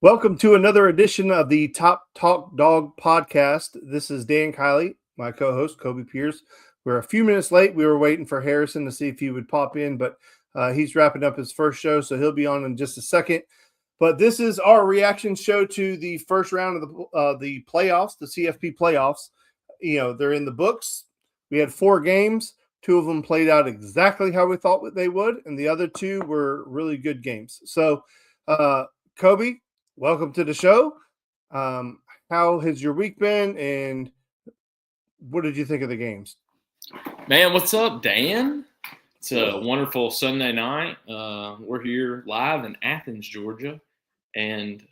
Welcome to another edition of the Top Talk Dog podcast. This is Dan Kiley, my co-host, Kobe Pierce. We're a few minutes late. We were waiting for Harrison to see if he would pop in, but he's wrapping up his first show, so he'll be on in just a second. But this is our reaction show to the first round of the playoffs, the CFP playoffs. You know, they're in the books. We had 4 games. 2 of them played out exactly how we thought they would, and the other 2 were really good games. So, Kobe, welcome to the show. How has your week been, and what did you think of the games? Man, what's up, Dan? It's a wonderful Sunday night. We're here live in Athens, Georgia, and,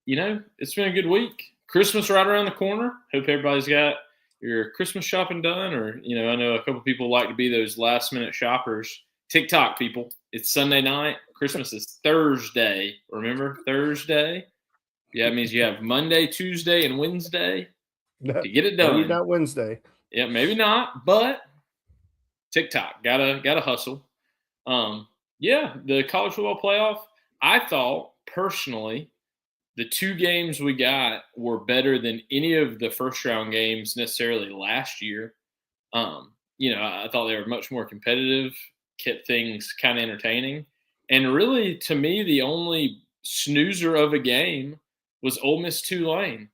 it's been a good week. Christmas right around the corner. Hope everybody's got your Christmas shopping done, or, I know a couple people like to be those last-minute shoppers. TikTok people, it's Sunday night. Christmas is Thursday. Remember, Thursday? Yeah, it means you have Monday, Tuesday, and Wednesday to get it done. Maybe not Wednesday. Yeah, maybe not, but TikTok gotta hustle. The college football playoff. I thought personally, the 2 games we got were better than any of the first round games necessarily last year. I thought they were much more competitive, kept things kind of entertaining, and really, to me, the only snoozer of a game was Ole Miss Tulane.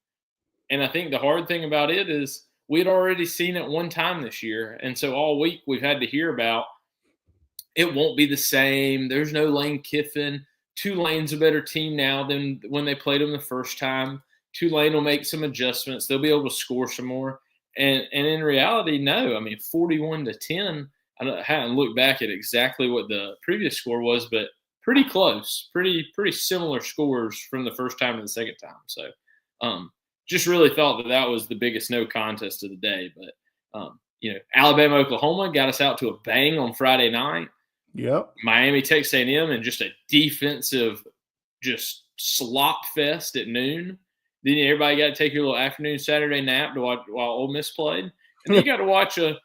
And I think the hard thing about it is we'd already seen it one time this year. And so all week we've had to hear about it won't be the same. There's no Lane Kiffin. Tulane's a better team now than when they played them the first time. Tulane will make some adjustments. They'll be able to score some more. And in reality, no. I mean, 41-10. I haven't looked back at exactly what the previous score was, but pretty close. Pretty similar scores from the first time to the second time. So, just really thought that was the biggest no contest of the day. But, Alabama, Oklahoma got us out to a bang on Friday night. Yep. Miami, Texas A&M, and just a defensive just slop fest at noon. Then everybody got to take your little afternoon Saturday nap to watch while Ole Miss played. And then you got to watch an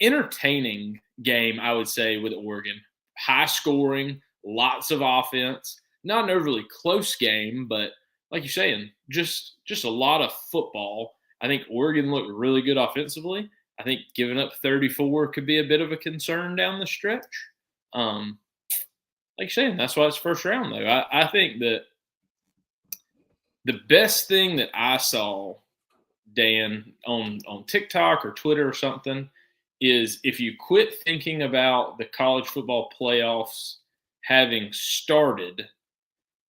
entertaining game, I would say, with Oregon. High scoring, lots of offense. Not an overly close game, but like you're saying, just a lot of football. I think Oregon looked really good offensively. I think giving up 34 could be a bit of a concern down the stretch. Like you're saying, that's why it's first round, though. I think that the best thing that I saw, Dan, on TikTok or Twitter or something, is if you quit thinking about the college football playoffs having started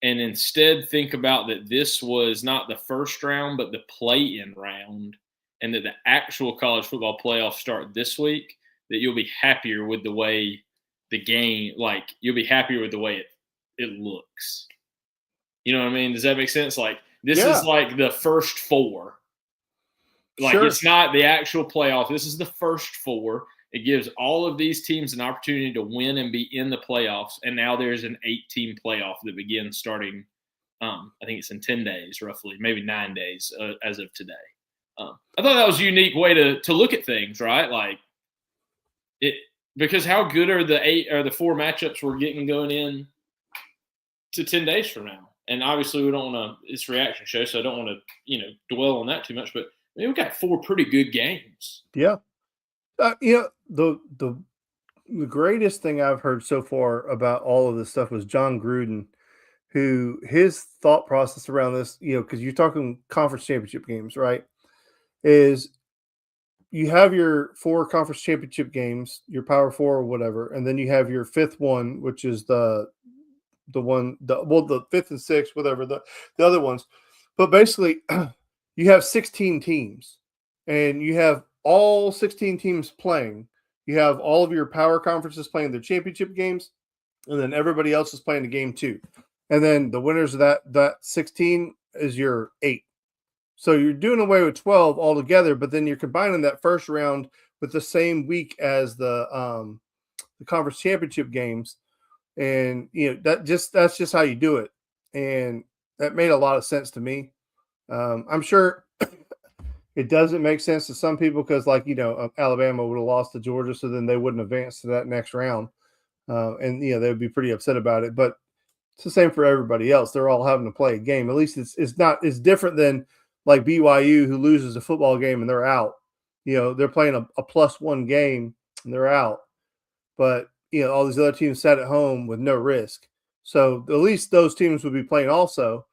and instead think about that this was not the first round but the play-in round, and that the actual college football playoffs start this week, that you'll be happier with the way the game, like, you'll be happier with the way it looks. You know what I mean? Does that make sense? Like, this is like the first 4. Like, sure. It's not the actual playoff. This is the first 4. It gives all of these teams an opportunity to win and be in the playoffs. And now there's an 8-team playoff that begins starting, I think it's in 10 days, roughly, maybe 9 days as of today. I thought that was a unique way to look at things, right? Like, because how good are the 4 matchups we're getting going in to 10 days from now? And obviously we don't want to, it's a reaction show, so I don't want to, dwell on that too much, but I mean, we've got 4 pretty good games. Yeah. The greatest thing I've heard so far about all of this stuff was John Gruden, who his thought process around this, because you're talking conference championship games, right? Is you have your 4 conference championship games, your Power 4 or whatever, and then you have your 5th one, which is the 5th and 6th, whatever, the other ones. But basically, you have 16 teams, and you have all 16 teams playing. You have all of your power conferences playing their championship games, and then everybody else is playing the game too. And then the winners of that 16 is your 8. So you're doing away with 12 altogether, but then you're combining that first round with the same week as the conference championship games. And that's just how you do it. And that made a lot of sense to me. I'm sure it doesn't make sense to some people because, Alabama would have lost to Georgia, so then they wouldn't advance to that next round. And they would be pretty upset about it. But It's the same for everybody else. They're all having to play a game. At least it's different than like BYU who loses a football game and they're out. They're playing a +1 game and they're out. But all these other teams sat at home with no risk. So at least those teams would be playing also,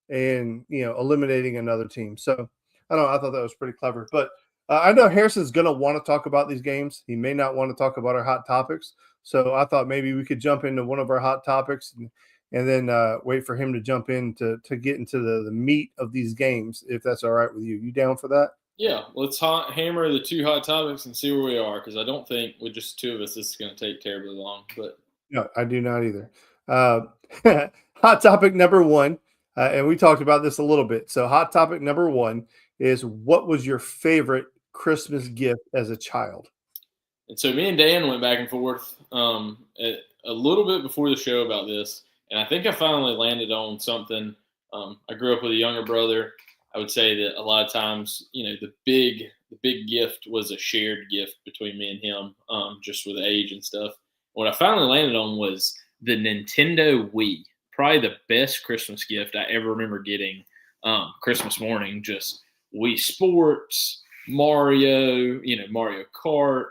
and eliminating another team. So I don't know. I thought that was pretty clever. But I know Harrison's going to want to talk about these games. He may not want to talk about our hot topics. So I thought maybe we could jump into one of our hot topics and then wait for him to jump in to get into the meat of these games, if that's all right with you. You down for that? Yeah, let's hammer the 2 hot topics and see where we are, because I don't think with just 2 of us this is going to take terribly long. But no, I do not either. Hot topic number 1, and we talked about this a little bit. So hot topic number 1 is, what was your favorite Christmas gift as a child? And so me and Dan went back and forth a little bit before the show about this, and I think I finally landed on something. I grew up with a younger brother. I would say that a lot of times, the big gift was a shared gift between me and him, just with age and stuff. What I finally landed on was the Nintendo Wii. Probably the best Christmas gift I ever remember getting. Christmas morning, just Wii Sports, Mario, Mario Kart,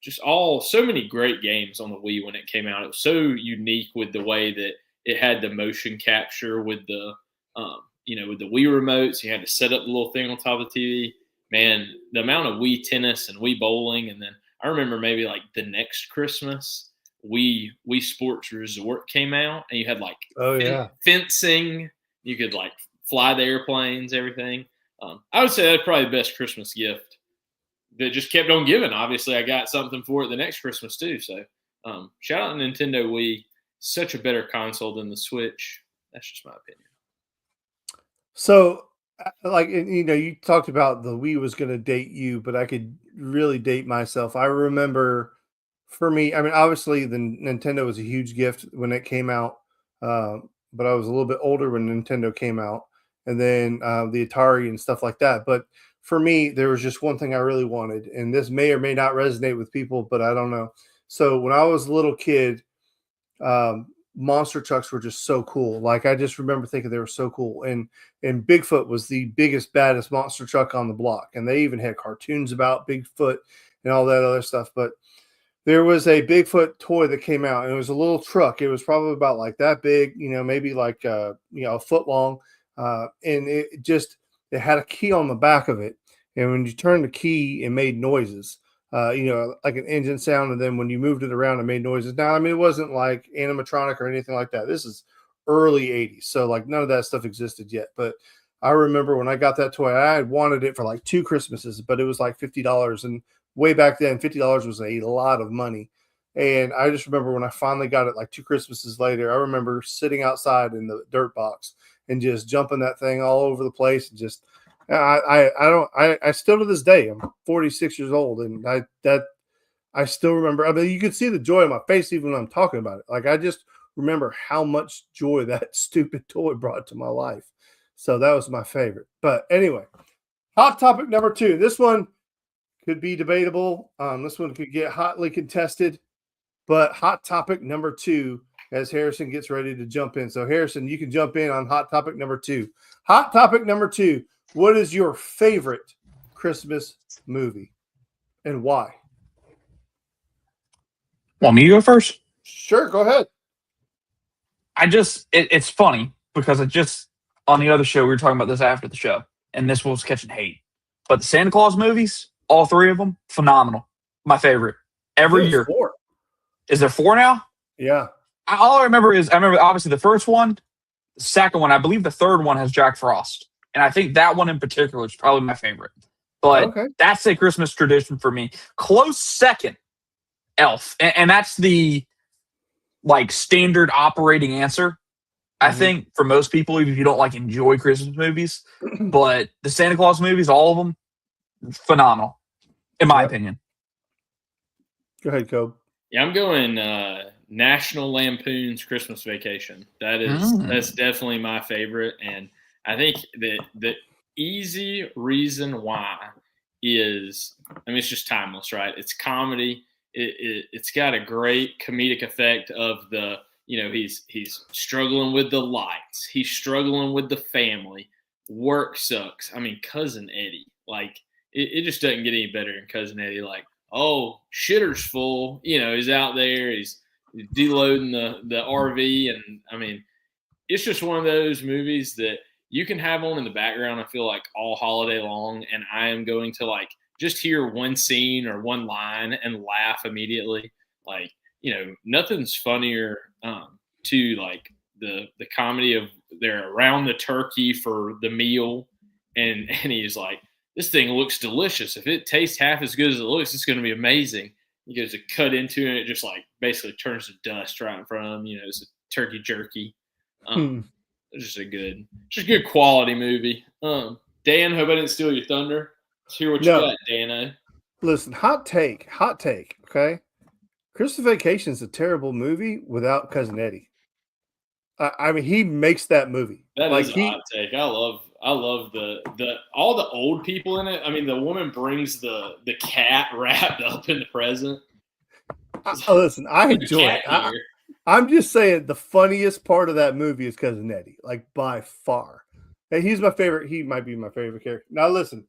just so many great games on the Wii when it came out. It was so unique with the way that it had the motion capture with the with the Wii remotes. You had to set up the little thing on top of the TV. Man, the amount of Wii tennis and Wii bowling, and then I remember maybe like the next Christmas, Wii Sports Resort came out, and you had like fencing. You could like fly the airplanes, everything. I would say that's probably the best Christmas gift that just kept on giving. Obviously, I got something for it the next Christmas too. So shout out to Nintendo Wii. Such a better console than the Switch. That's just my opinion. So, you talked about the Wii was going to date you, but I could really date myself. I remember, for me, I mean, obviously the Nintendo was a huge gift when it came out, but I was a little bit older when Nintendo came out, and then the Atari and stuff like that. But for me, there was just one thing I really wanted, and this may or may not resonate with people, but I don't know. So when I was a little kid, monster trucks were just so cool. Like, I just remember thinking they were so cool. And Bigfoot was the biggest, baddest monster truck on the block. And they even had cartoons about Bigfoot and all that other stuff. But there was a Bigfoot toy that came out, and it was a little truck. It was probably about like that big, maybe like a foot long. And it had a key on the back of it. And when you turned the key, it made noises. Like an engine sound, and then when you moved it around, it made noises. Now, I mean, it wasn't like animatronic or anything like that. This is early 80s, so like none of that stuff existed yet. But I remember when I got that toy, I had wanted it for like 2 Christmases, but it was like $50, and way back then, $50 was a lot of money. And I just remember when I finally got it, like 2 Christmases later, I remember sitting outside in the dirt box and just jumping that thing all over the place, and just I still, to this day, I'm 46 years old, and I still remember. I mean, you could see the joy on my face even when I'm talking about it. Like, I just remember how much joy that stupid toy brought to my life. So that was my favorite. But anyway, hot topic number 2. This one could be debatable. This one could get hotly contested. But hot topic number 2, as Harrison gets ready to jump in. So Harrison, you can jump in on hot topic number 2. Hot topic number 2. What is your favorite Christmas movie and why? Want me to go first? Sure, go ahead. It's funny because on the other show, we were talking about this after the show, and this was catching hate. But the Santa Claus movies, all 3 of them, phenomenal. My favorite. Every year. 4. Is there 4 now? Yeah. All I remember obviously the first one, the second one, I believe the third one has Jack Frost. And I think that one in particular is probably my favorite. But That's a Christmas tradition for me. Close second, Elf. And that's the standard operating answer, I think, for most people, even if you don't enjoy Christmas movies. But the Santa Claus movies, all of them, phenomenal, in my opinion. Go ahead, Cobe. Yeah, I'm going National Lampoon's Christmas Vacation. That's definitely my favorite. And I think that the easy reason why is, it's just timeless, right? It's comedy. It's got a great comedic effect of the, he's struggling with the lights. He's struggling with the family. Work sucks. I mean, Cousin Eddie, like it just doesn't get any better than Cousin Eddie. Like, oh, shitter's full. He's out there. He's deloading the RV, and I mean, it's just one of those movies that you can have on in the background. I feel like all holiday long, and I am going to like just hear one scene or one line and laugh immediately. Like, nothing's funnier to like the comedy of they're around the turkey for the meal, and he's like, this thing looks delicious. If it tastes half as good as it looks, it's going to be amazing. He goes to cut into it, and it just like basically turns to dust right in front of him. It's a turkey jerky. It's just a good quality movie. Dan, hope I didn't steal your thunder. Let's hear what you got, Dan. Listen, hot take. Okay, Christmas Vacation is a terrible movie without Cousin Eddie. I mean, he makes that movie. That is a hot take. I love the all the old people in it. I mean, the woman brings the cat wrapped up in the present. Listen, I enjoy it. I'm just saying the funniest part of that movie is Cousin Eddie, like by far. And he's my favorite. He might be my favorite character. Now, listen,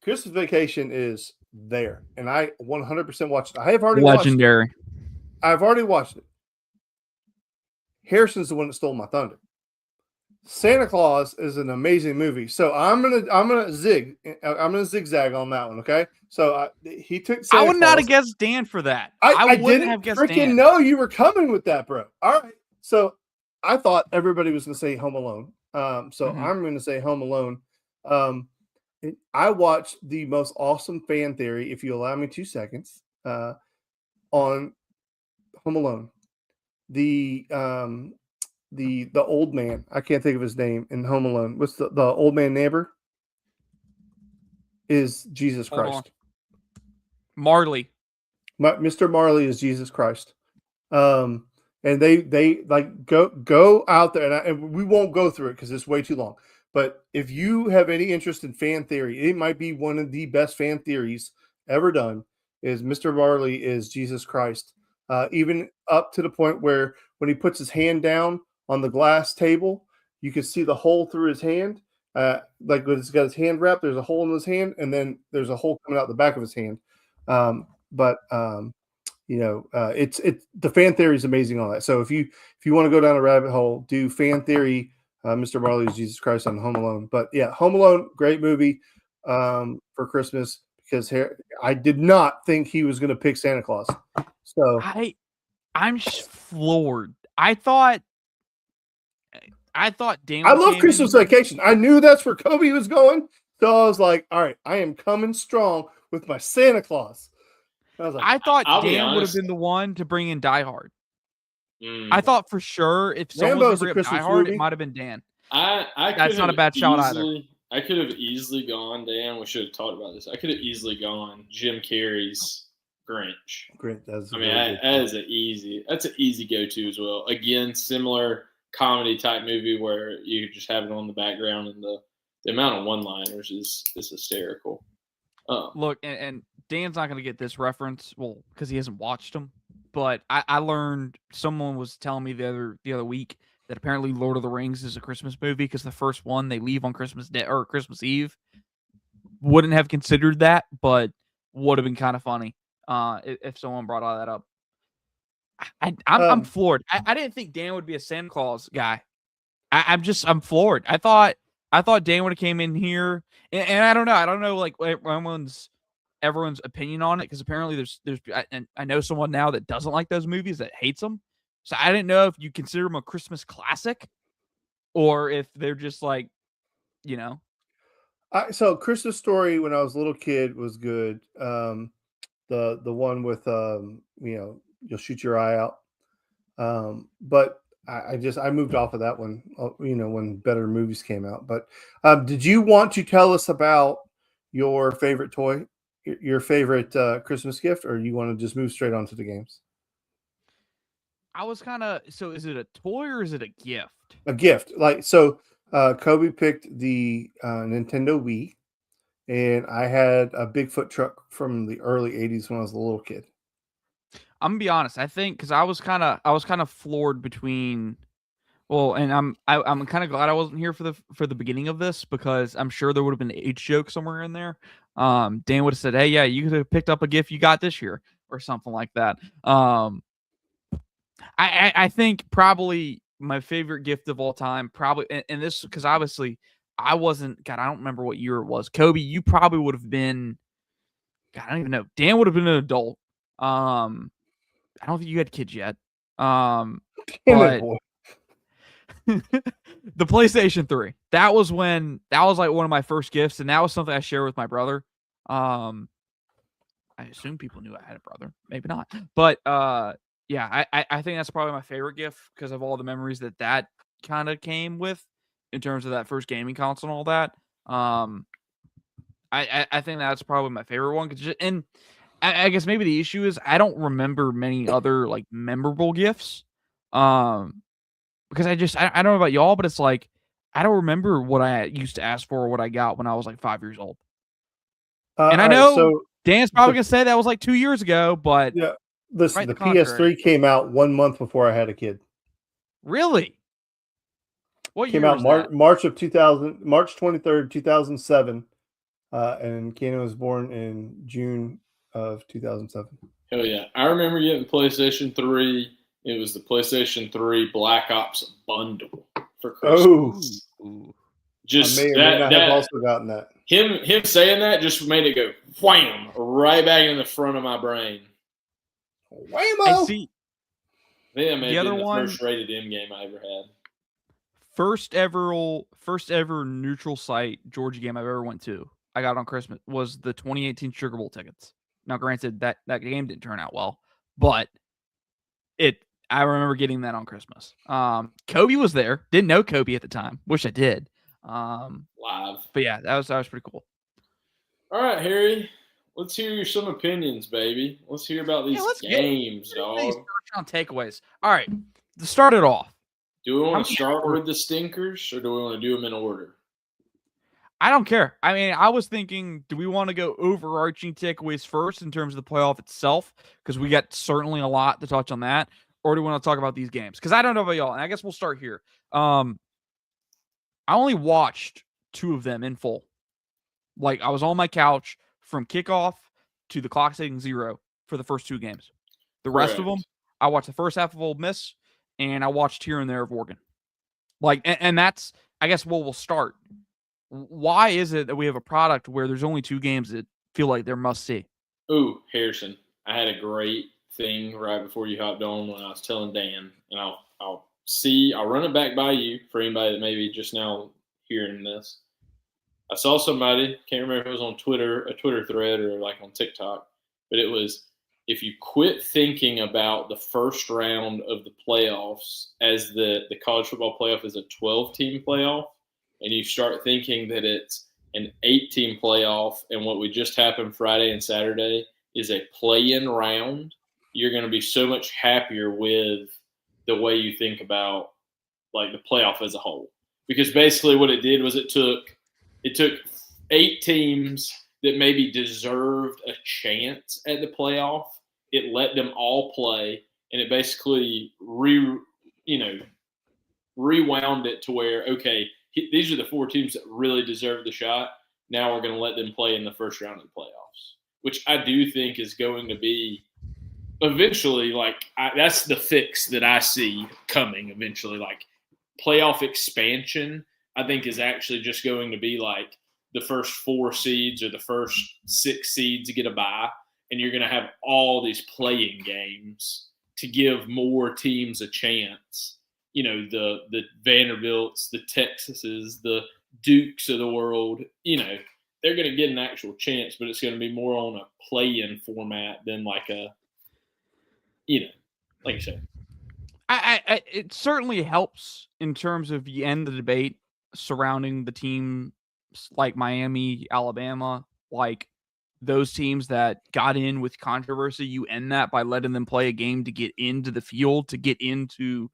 Christmas Vacation is there, and I 100% watched it. I have already legendary. Watched it. I've already watched it. Harrison's the one that stole my thunder. Santa Claus is an amazing movie, so I'm gonna zigzag on that one. Okay, so he took. Santa I would Claus. not have guessed Dan for that. I didn't have guessed freaking Dan. Know you were coming with that, bro. All right, so I thought everybody was gonna say Home Alone. So I'm gonna say Home Alone. I watched the most awesome fan theory, if you allow me 2 seconds, on Home Alone. The old man, I can't think of his name in Home Alone. What's the old man neighbor? Is Jesus Christ. Marley. Mr. Marley is Jesus Christ. And they like go out there, and we won't go through it because it's way too long. But if you have any interest in fan theory, it might be one of the best fan theories ever done. Is Mr. Marley is Jesus Christ, even up to the point where when he puts his hand down on the glass table, you can see the hole through his hand. Like when he's got his hand wrapped, there's a hole in his hand, and then there's a hole coming out the back of his hand. It's the fan theory is amazing on that. So if you want to go down a rabbit hole, do fan theory. Mr. Marley is Jesus Christ on Home Alone. But yeah, Home Alone, great movie for Christmas because I did not think he was going to pick Santa Claus. So I'm floored. I thought Dan. I love Christmas Vacation. I knew that's where Kobe was going, so I was like, "All right, I am coming strong with my Santa Claus." I thought Dan would have been the one to bring in Die Hard. I thought for sure if someone was going to bring up Die Hard, it might have been Dan. That's not a bad shout either. I could have easily gone, Dan. We should have talked about this. I could have easily gone Jim Carrey's Grinch. That's an easy go-to as well. Again, similar comedy type movie where you just have it on the background, and the amount of one-liners is hysterical. Look, and Dan's not going to get this reference, well, because he hasn't watched them. But I learned, someone was telling me the other week that apparently Lord of the Rings is a Christmas movie because the first one they leave on Christmas Day or Christmas Eve. Wouldn't have considered that, but would have been kind of funny if someone brought all that up. I'm floored. I didn't think Dan would be a Santa Claus guy. I'm floored. I thought Dan would have came in here, and I don't know like everyone's opinion on it because apparently there's and I know someone now that doesn't like those movies, that hates them. So I didn't know if you consider them a Christmas classic or if they're just like, So Christmas Story when I was a little kid was good. The one with you'll shoot your eye out. But I moved off of that one, when better movies came out. But did you want to tell us about your favorite toy, your favorite Christmas gift, or you want to just move straight on to the games? I was so is it a toy or is it a gift? A gift. Kobe picked the Nintendo Wii, and I had a Bigfoot truck from the early 80s when I was a little kid. I'm gonna be honest. I think because I was kind of floored between. Well, and I'm kind of glad I wasn't here for the beginning of this because I'm sure there would have been an age joke somewhere in there. Dan would have said, "Hey, yeah, you could have picked up a gift you got this year or something like that." I think probably my favorite gift of all time, probably, and this because obviously I wasn't. God, I don't remember what year it was. Kobe, you probably would have been. God, I don't even know. Dan would have been an adult. I don't think you had kids yet. Damn it, But boy. the PlayStation 3. That was like one of my first gifts, and that was something I shared with my brother. I assume people knew I had a brother. Maybe not. But yeah, I think that's probably my favorite gift because of all the memories that kind of came with in terms of that first gaming console and all that. I think that's probably my favorite one. And I guess maybe the issue is I don't remember many other like memorable gifts. Because I don't know about y'all, but it's like I don't remember what I used to ask for or what I got when I was like 5 years old. And I All right, know so Dan's probably gonna say that was like 2 years ago, but yeah, listen, right the the contrary. PS3 came out 1 month before I had a kid. Really? What Came year out was that? March of 2000, March 23rd, 2007, and Keanu was born in June of 2007. Hell yeah. I remember getting the PlayStation 3. It was the PlayStation 3 Black Ops bundle for Christmas. Oh, Ooh. I Just may or may not have also gotten that. him saying that just made it go wham right back in the front of my brain. Whammo! I see. I think that may The have other been the one, first rated M game I ever had. first ever neutral site Georgia game I've ever went to. I got on Christmas was the 2018 Sugar Bowl tickets. Now, granted, that game didn't turn out well, but I remember getting that on Christmas. Kobe was there. Didn't know Kobe at the time. Wish I did. Live. But yeah, that was pretty cool. All right, Harry. Let's hear some opinions, baby. Let's hear about these games, dog. These first round takeaways. All right, to start it off. Do we want to start with the stinkers, or do we want to do them in order? I don't care. I mean, I was thinking, do we want to go overarching takeaways first in terms of the playoff itself? Because we got certainly a lot to touch on that. Or do we want to talk about these games? Because I don't know about y'all. And I guess we'll start here. I only watched 2 of them in full. Like, I was on my couch from kickoff to the clock saying 0 for the first 2 games. The rest of them, I watched the first half of Ole Miss, and I watched here and there of Oregon. Like, and that's, I guess, where we'll start. Why is it that we have a product where there's only 2 games that feel like they're must see? Ooh, Harrison, I had a great thing right before you hopped on when I was telling Dan, and I'll run it back by you for anybody that may be just now hearing this. I saw somebody, can't remember if it was on Twitter, a Twitter thread, or like on TikTok, but it was, if you quit thinking about the first round of the playoffs as the college football playoff is a 12-team playoff, and you start thinking that it's an 8-team playoff, and what would just happen Friday and Saturday is a play-in round, you're going to be so much happier with the way you think about like the playoff as a whole. Because basically what it did was it took 8 teams that maybe deserved a chance at the playoff. It let them all play, and it basically rewound it to where, okay, these are the 4 teams that really deserve the shot. Now we're going to let them play in the first round of the playoffs, which I do think is going to be eventually, that's the fix that I see coming eventually. Like, playoff expansion, I think, is actually just going to be like the first 4 seeds or the first 6 seeds get a bye, and you're going to have all these playing games to give more teams a chance. You know, the Vanderbilts, the Texases, the Dukes of the world, they're going to get an actual chance, but it's going to be more on a play-in format than like a, like you said. It certainly helps in terms of you end the debate surrounding the teams like Miami, Alabama, like those teams that got in with controversy. You end that by letting them play a game to get into the field, to get into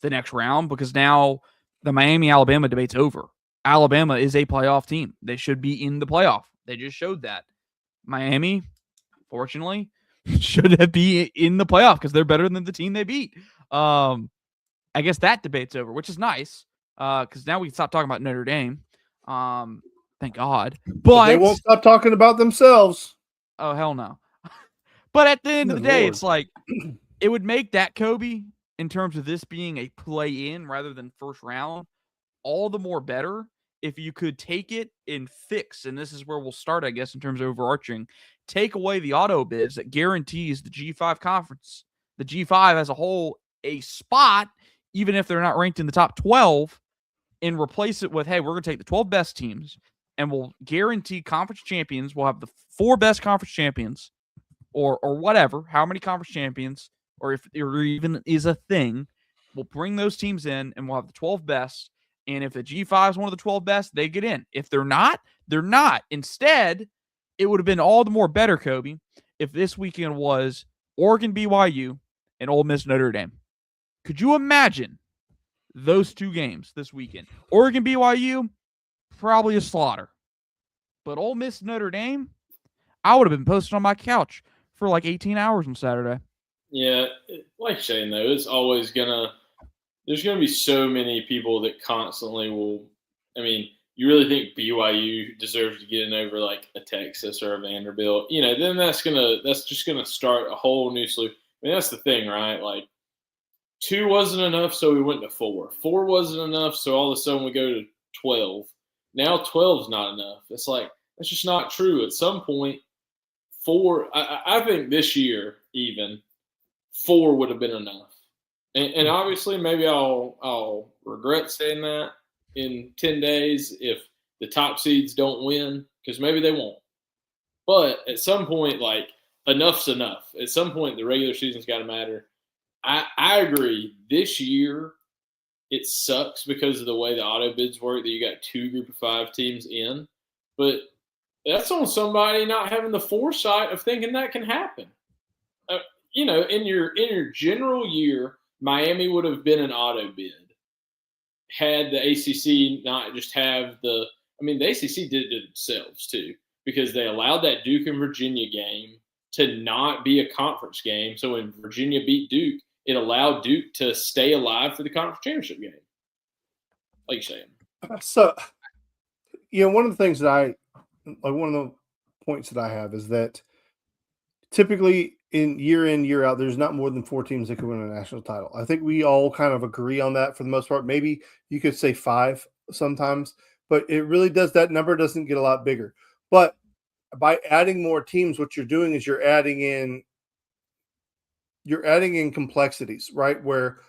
the next round, because now the Miami-Alabama debate's over. Alabama is a playoff team. They should be in the playoff. They just showed that. Miami, fortunately, should be in the playoff because they're better than the team they beat. I guess that debate's over, which is nice because now we can stop talking about Notre Dame. Thank God. But they won't stop talking about themselves. Oh, hell no. But at the end of the day, Lord. it's like it would make that Kobe in terms of this being a play-in rather than first round all the more better if you could take it and fix, and this is where we'll start, I guess, in terms of overarching, take away the auto bids that guarantees the G5 conference, the G5 as a whole, a spot, even if they're not ranked in the top 12, and replace it with, hey, we're going to take the 12 best teams and we'll guarantee conference champions. We'll have the 4 best conference champions or whatever, how many conference champions, or if there even is a thing, we'll bring those teams in and we'll have the 12 best. And if the G5 is one of the 12 best, they get in. If they're not, they're not. Instead, it would have been all the more better, Kobe, if this weekend was Oregon BYU and Ole Miss Notre Dame. Could you imagine those 2 games this weekend? Oregon BYU, probably a slaughter. But Ole Miss Notre Dame, I would have been posted on my couch for like 18 hours on Saturday. Yeah, like Shane, though, it's always there's going to be so many people that constantly will. I mean, you really think BYU deserves to get in over like a Texas or a Vanderbilt? Then that's just gonna start a whole new slew. I mean, that's the thing, right? Like 2 wasn't enough, so we went to 4. 4 wasn't enough, so all of a sudden we go to 12. Now 12's not enough. It's like that's just not true. At some point, 4. I think this year even 4 would have been enough. And obviously, maybe I'll regret saying that in 10 days if the top seeds don't win, because maybe they won't. But at some point, like, enough's enough. At some point, the regular season's got to matter. I agree. This year, it sucks because of the way the auto bids work that you got 2 group of 5 teams in. But that's on somebody not having the foresight of thinking that can happen. In your general year, Miami would have been an auto bid had the ACC not just have the ACC did it themselves too, because they allowed that Duke and Virginia game to not be a conference game. So when Virginia beat Duke, it allowed Duke to stay alive for the conference championship game. Like you're saying. So, one of the things that one of the points that I have is that typically in, year out, there's not more than 4 teams that can win a national title. I think we all kind of agree on that for the most part. Maybe you could say 5 sometimes, but it really that number doesn't get a lot bigger. But by adding more teams, what you're doing is you're adding in complexities, right? Where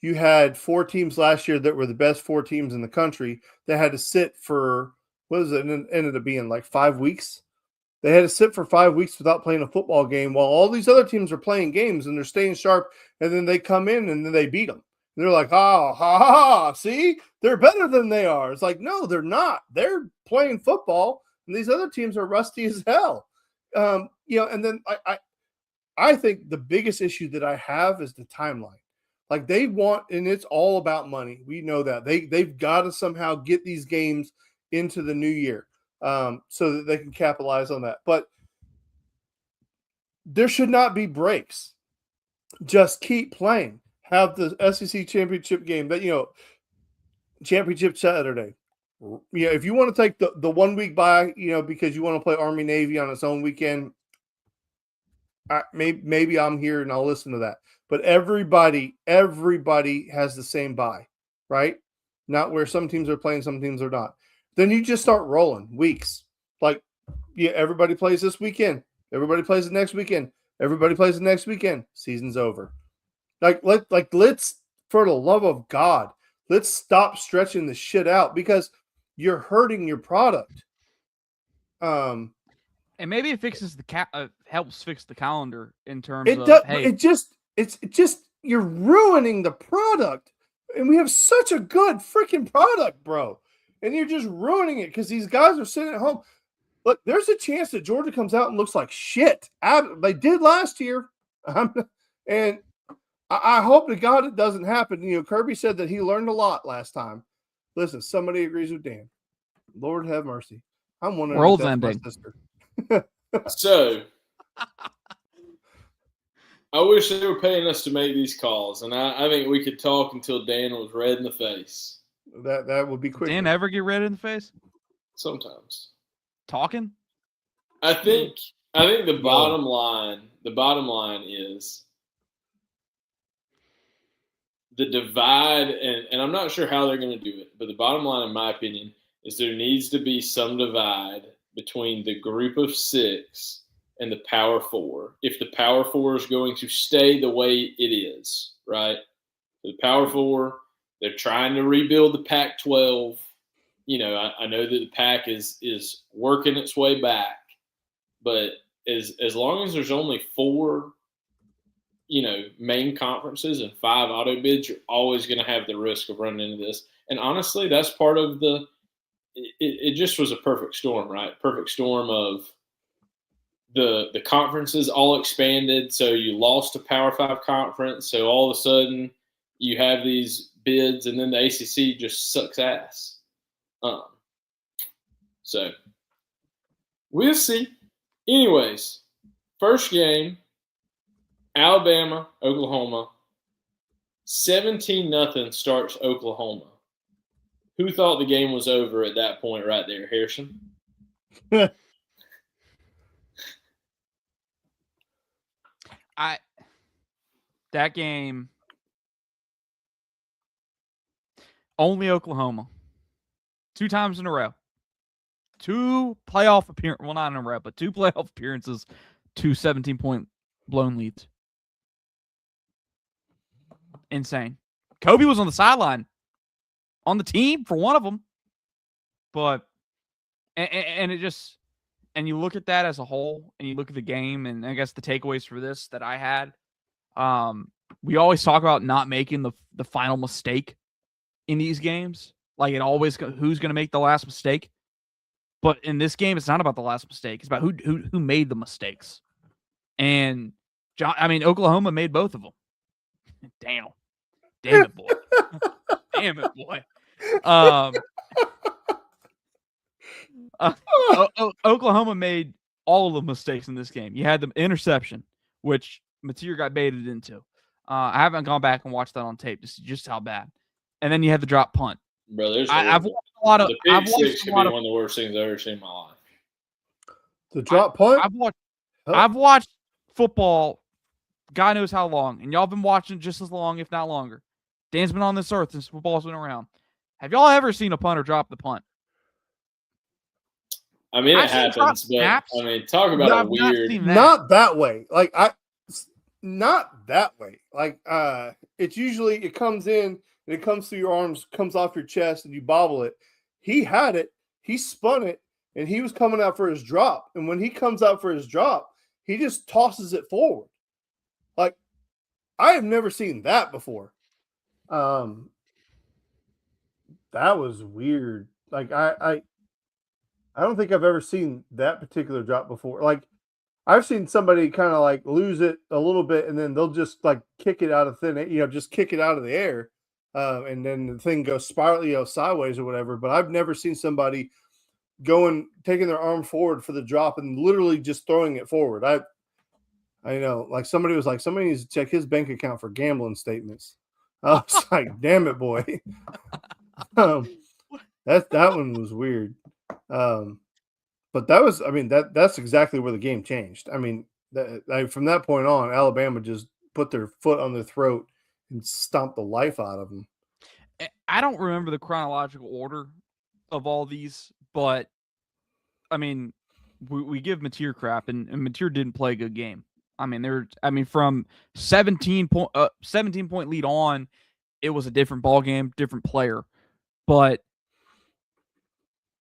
you had 4 teams last year that were the best 4 teams in the country that had to sit for, what is it? It ended up being like 5 weeks. They had to sit for 5 weeks without playing a football game while all these other teams are playing games and they're staying sharp. And then they come in and then they beat them. And they're like, ha, ha, ha, see, they're better than they are. It's like, no, they're not. They're playing football and these other teams are rusty as hell. And then I think the biggest issue that I have is the timeline. Like they want, and it's all about money. We know that they've got to somehow get these games into the new year. So that they can capitalize on that. But there should not be breaks. Just keep playing. Have the SEC championship game, championship Saturday. If you want to take the 1 week bye, because you want to play Army Navy on its own weekend, maybe I'm here and I'll listen to that. But everybody has the same bye, right? Not where some teams are playing, some teams are not. Then you just start rolling weeks. Like, everybody plays this weekend. Everybody plays the next weekend. Everybody plays the next weekend. Season's over. Let's, for the love of God, let's stop stretching the shit out because you're hurting your product. And maybe it fixes helps fix the calendar in terms of hey, it's just you're ruining the product, and we have such a good freaking product, bro. And you're just ruining it because these guys are sitting at home. Look, there's a chance that Georgia comes out and looks like shit. They did last year. And I hope to God it doesn't happen. Kirby said that he learned a lot last time. Listen, somebody agrees with Dan. Lord have mercy. I'm wondering world's if that's ending. my sister. So, I wish they were paying us to make these calls, and I think we could talk until Dan was red in the face. That would be quick. Dan ever get red in the face? Sometimes. Talking? I think the bottom line is the divide, and I'm not sure how they're going to do it, but the bottom line, in my opinion, is there needs to be some divide between the group of 6 and the Power 4. If the Power 4 is going to stay the way it is, right? The Power 4, they're trying to rebuild the Pac-12. You know, I know that the Pac is working its way back, but as long as there's only 4, main conferences and 5 auto bids, you're always going to have the risk of running into this. And honestly, that's part of it just was a perfect storm, right? Perfect storm of the conferences all expanded. So you lost a Power 5 conference. So all of a sudden you have these bids, and then the ACC just sucks ass. So we'll see. Anyways, first game, Alabama, Oklahoma. 17-0 starts Oklahoma. Who thought the game was over at that point right there, Harrison? That game, only Oklahoma. 2 times in a row. 2 playoff appearances. Well, not in a row, but 2 playoff appearances, 2 17-point blown leads. Insane. Kobe was on the sideline on the team for one of them. But, and it just, and you look at that as a whole, and you look at the game, and I guess the takeaways for this that I had, we always talk about not making the final mistake in these games. Like it always, who's going to make the last mistake? But in this game, it's not about the last mistake. It's about who made the mistakes. And Oklahoma made both of them. Damn it, boy. Damn it, boy. Oklahoma made all of the mistakes in this game. You had the interception, which Mateer got baited into. I haven't gone back and watched that on tape to see just how bad. And then you had the drop punt. Bro, I've watched a lot of. The pick six could be one of the worst things I've ever seen in my life. The drop punt. I've watched football. God knows how long, and y'all been watching just as long, if not longer. Dan's been on this earth since football's been around. Have y'all ever seen a punter drop the punt? I mean, it happens, but snaps, talk about a weird. Not that way. Not that way. Like it's usually it comes in and it comes through your arms, comes off your chest, and you bobble it. He had it. He spun it, and he was coming out for his drop. And when he comes out for his drop, he just tosses it forward. Like I have never seen that before. That was weird. Like I don't think I've ever seen that particular drop before. Like I've seen somebody kind of like lose it a little bit and then they'll just like kick it out of just kick it out of the air. And then the thing goes sideways or whatever. But I've never seen somebody taking their arm forward for the drop and literally just throwing it forward. I know, like somebody was like, somebody needs to check his bank account for gambling statements. I was like, damn it, boy. That one was weird. But that was, that's exactly where the game changed. From that point on, Alabama just put their foot on their throat and stomped the life out of them. I don't remember the chronological order of all these, but we give Mateer crap, and Mateer didn't play a good game. From 17 point lead on, it was a different ball game, different player, but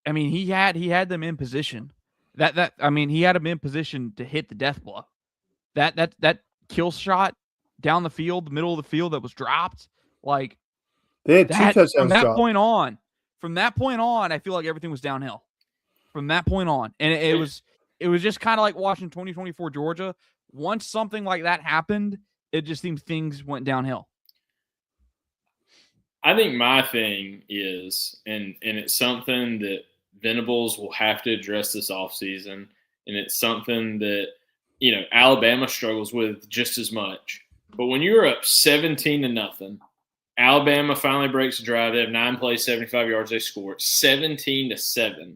he had them in position. He had them in position to hit the death blow. That kill shot down the field, the middle of the field that was dropped, like they had 2 touchdowns from that dropped. From that point on, I feel like everything was downhill. From that point on, and it was just kind of like watching 2024 Georgia. Once something like that happened, it just seemed things went downhill. I think my thing is, and it's something that Venables will have to address this offseason, and it's something that Alabama struggles with just as much. But when you're up 17-0, Alabama finally breaks a drive. They have 9 plays, 75 yards. They score 17-7.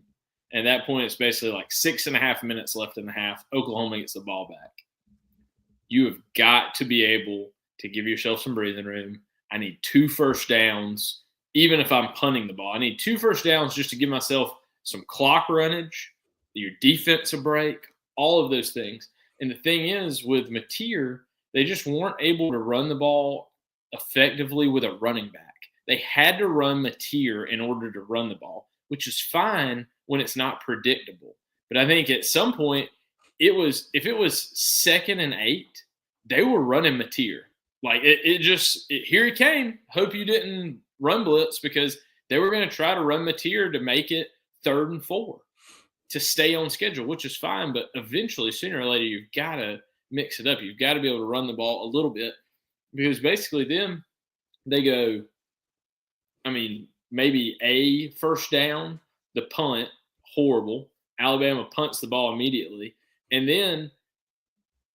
And at that point, it's basically like 6.5 minutes left in the half. Oklahoma gets the ball back. You have got to be able to give yourself some breathing room. I need 2 first downs, even if I'm punting the ball. I need 2 first downs just to give myself some clock runnage, your defense a break, all of those things. And the thing is, with Mateer, they just weren't able to run the ball effectively with a running back. They had to run Mateer in order to run the ball, which is fine when it's not predictable. But I think at some point, if it was 2nd and 8, they were running Mateer. Like here he came. Hope you didn't run blitz, because they were going to try to run Mateer to make it 3rd and 4 to stay on schedule, which is fine. But eventually, sooner or later, you've got to mix it up. You've got to be able to run the ball a little bit, because basically then they go, maybe a first down, the punt, horrible. Alabama punts the ball immediately. And then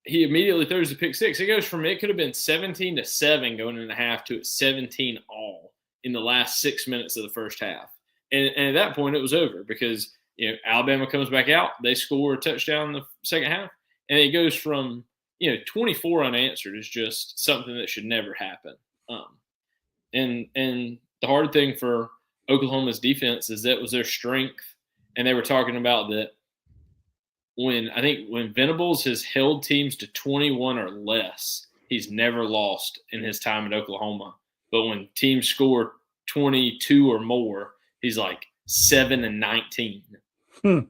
he immediately throws the pick six. It goes from, it could have been 17-7 going into half to 17 all in the last 6 minutes of the first half. And at that point, it was over, because Alabama comes back out. They score a touchdown in the second half. And it goes from, 24 unanswered is just something that should never happen. And the hard thing for Oklahoma's defense is that was their strength. And they were talking about that when Venables has held teams to 21 or less, he's never lost in his time at Oklahoma. But when teams score 22 or more, he's like 7-19. And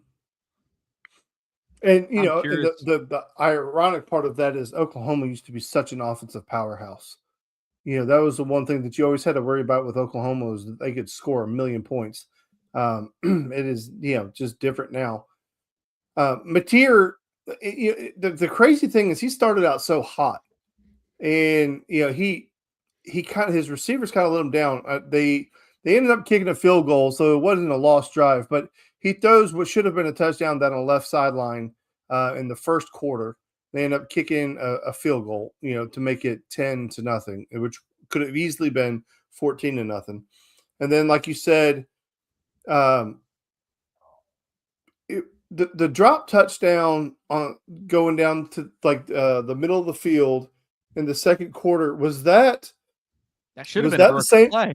the ironic part of that is Oklahoma used to be such an offensive powerhouse. That was the one thing that you always had to worry about with Oklahoma, was that they could score 1 million points. It is, just different now. Mateer, the crazy thing is he started out so hot, and he kind of, his receivers kind of let him down. They ended up kicking a field goal, so it wasn't a lost drive, but he throws what should have been a touchdown down on the left sideline in the first quarter. They end up kicking a field goal, to make it 10-0, which could have easily been 14-0. And then, like you said, the drop touchdown on going down to the middle of the field in the second quarter, that should have been the same play.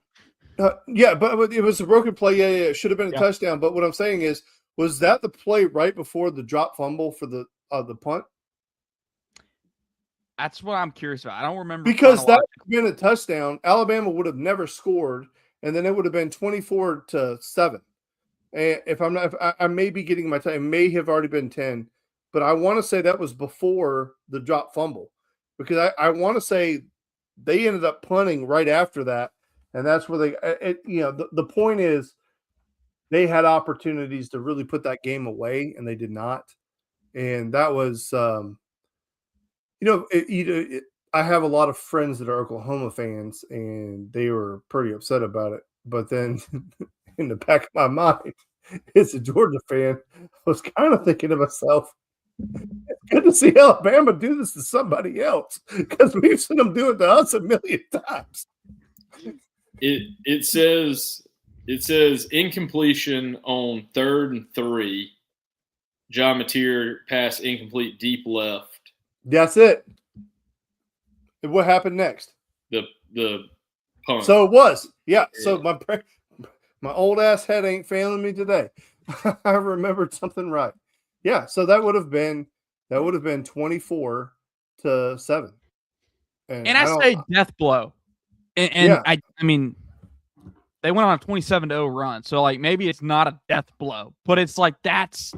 Yeah, but it was a broken play. Yeah, it should have been a touchdown. But what I'm saying is, was that the play right before the drop fumble for the punt? That's what I'm curious about. I don't remember, because that would have been a touchdown. Alabama would have never scored, and then it would have been 24-7. And if I'm not, I may be getting my time. It may have already been 10, but I want to say that was before the drop fumble, because I want to say they ended up punting right after that, and that's where the point is, they had opportunities to really put that game away, and they did not. And that was, I have a lot of friends that are Oklahoma fans, and they were pretty upset about it. But then in the back of my mind, as a Georgia fan, I was kind of thinking to myself, it's good to see Alabama do this to somebody else, because we've seen them do it to us 1 million times. It says incompletion on 3rd and 3. John Mateer pass incomplete deep left. That's it. And what happened next? The punt. So it was. Yeah. So my old ass head ain't failing me today. I remembered something right. Yeah. So that would have been 24-7. And I say death blow. And yeah. I mean, they went on a 27-0 run. So maybe it's not a death blow, but it's that's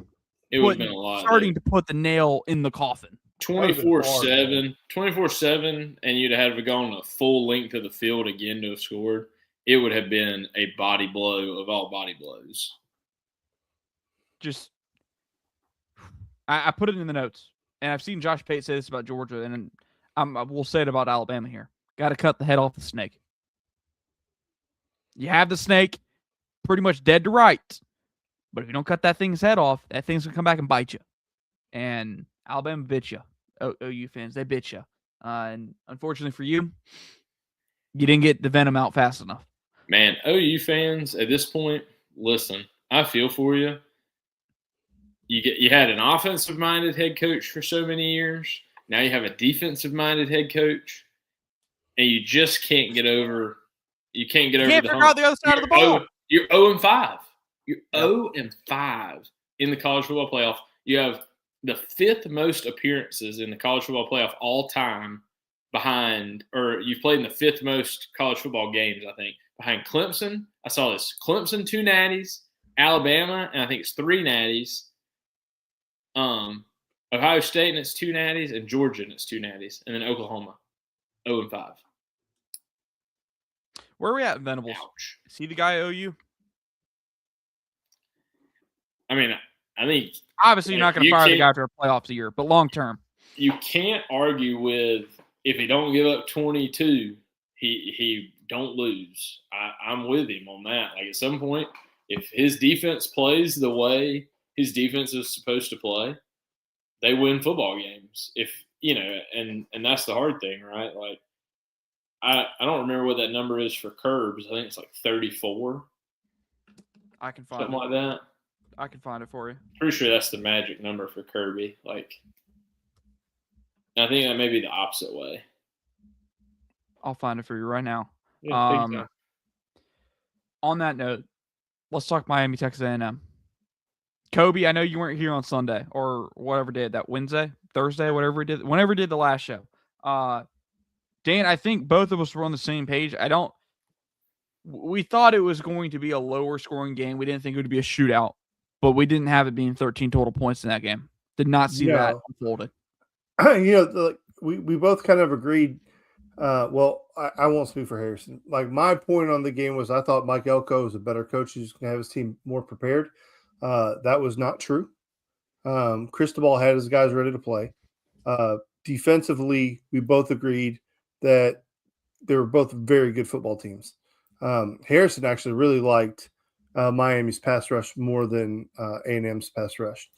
it would have been a lot. Starting to put the nail in the coffin. 24-7, and you'd have had to gone a full length of the field again to have scored. It would have been a body blow of all body blows. Just, I put it in the notes, and I've seen Josh Pate say this about Georgia, and we'll say it about Alabama here. Got to cut the head off the snake. You have the snake pretty much dead to rights, but if you don't cut that thing's head off, that thing's going to come back and bite you. And Alabama bit you. OU fans. They bit you. And unfortunately for you, you didn't get the venom out fast enough. Man, OU fans at this point, listen, I feel for you. You had an offensive minded head coach for so many years. Now you have a defensive minded head coach, and you just can't get over. You can't get You over can't the figure hump. out the other side of the ball. You're 0-5. You're 0-5 in the college football playoff. You have the 5th most appearances in the college football playoff all time behind, or you've played in the 5th most college football games, I think, behind Clemson. I saw this. Clemson, 2 natties. Alabama, and I think it's 3 natties. Ohio State, and it's 2 natties. And Georgia, and it's 2 natties. And then Oklahoma, 0-5. Where are we at in Venables? Ouch. Is he the guy at OU? I mean, I think Obviously, you're not going to fire the guy after a playoffs a year, but long term, you can't argue with if he don't give up 22, he don't lose. I'm with him on that. Like at some point, if his defense plays the way his defense is supposed to play, they win football games. If and that's the hard thing, right? Like I don't remember what that number is for Curbs. I think it's like 34. I can find something it. Like that. I can find it for you. Pretty sure that's the magic number for Kirby. Like, I think that may be the opposite way. I'll find it for you right now. Yeah, on that note, let's talk Miami, Texas A&M. Kobe, I know you weren't here on Sunday or whatever did that Wednesday, Thursday, whatever he did, whenever he did the last show. Dan, I think both of us were on the same page. We thought it was going to be a lower scoring game. We didn't think it would be a shootout, but we didn't have it being 13 total points in that game. Did not see that unfolded. We both kind of agreed. Well, I won't speak for Harrison. Like my point on the game was I thought Mike Elko was a better coach. He's going to have his team more prepared. That was not true. Cristobal had his guys ready to play. Defensively, we both agreed that they were both very good football teams. Harrison actually really liked Miami's pass rush more than A&M's pass rush.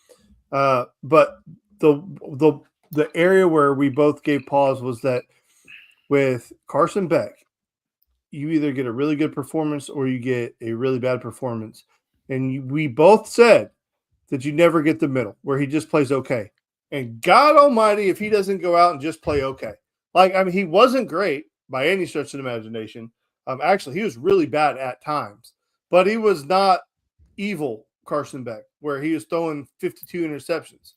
But the area where we both gave pause was that with Carson Beck, you either get a really good performance or you get a really bad performance. And we both said that you never get the middle where he just plays okay. And God almighty, if he doesn't go out and just play okay. He wasn't great by any stretch of the imagination. Actually, he was really bad at times. But he was not evil Carson Beck, where he was throwing 52 interceptions.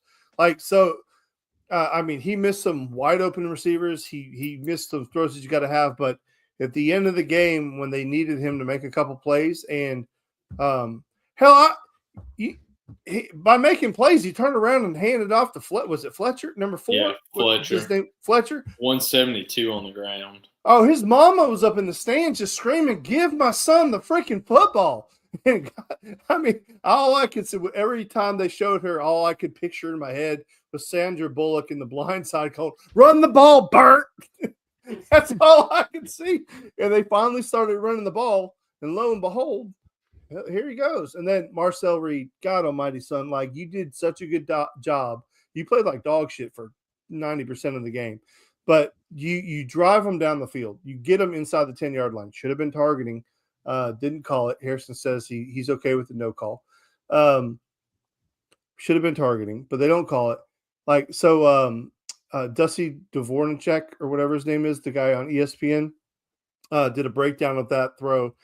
He missed some wide open receivers. He missed some throws that you got to have. But at the end of the game, when they needed him to make a couple plays, and by making plays, he turned around and handed off to Was it Fletcher, number 4? Yeah, Fletcher. His name, Fletcher. 172 on the ground. Oh, his mama was up in the stands just screaming, "Give my son the freaking football!" And all I could see every time they showed her, all I could picture in my head was Sandra Bullock in The Blind Side calling, "Run the ball, Bert!" That's all I could see. And they finally started running the ball, and lo and behold, here he goes. And then Marcel Reed, God almighty, son, like you did such a good job. You played like dog shit for 90% of the game. But you drive them down the field. You get them inside the 10-yard line. Should have been targeting. Didn't call it. Harrison says he's okay with the no call. Should have been targeting, but they don't call it. Dusty Dvoracek or whatever his name is, the guy on ESPN, did a breakdown of that throw.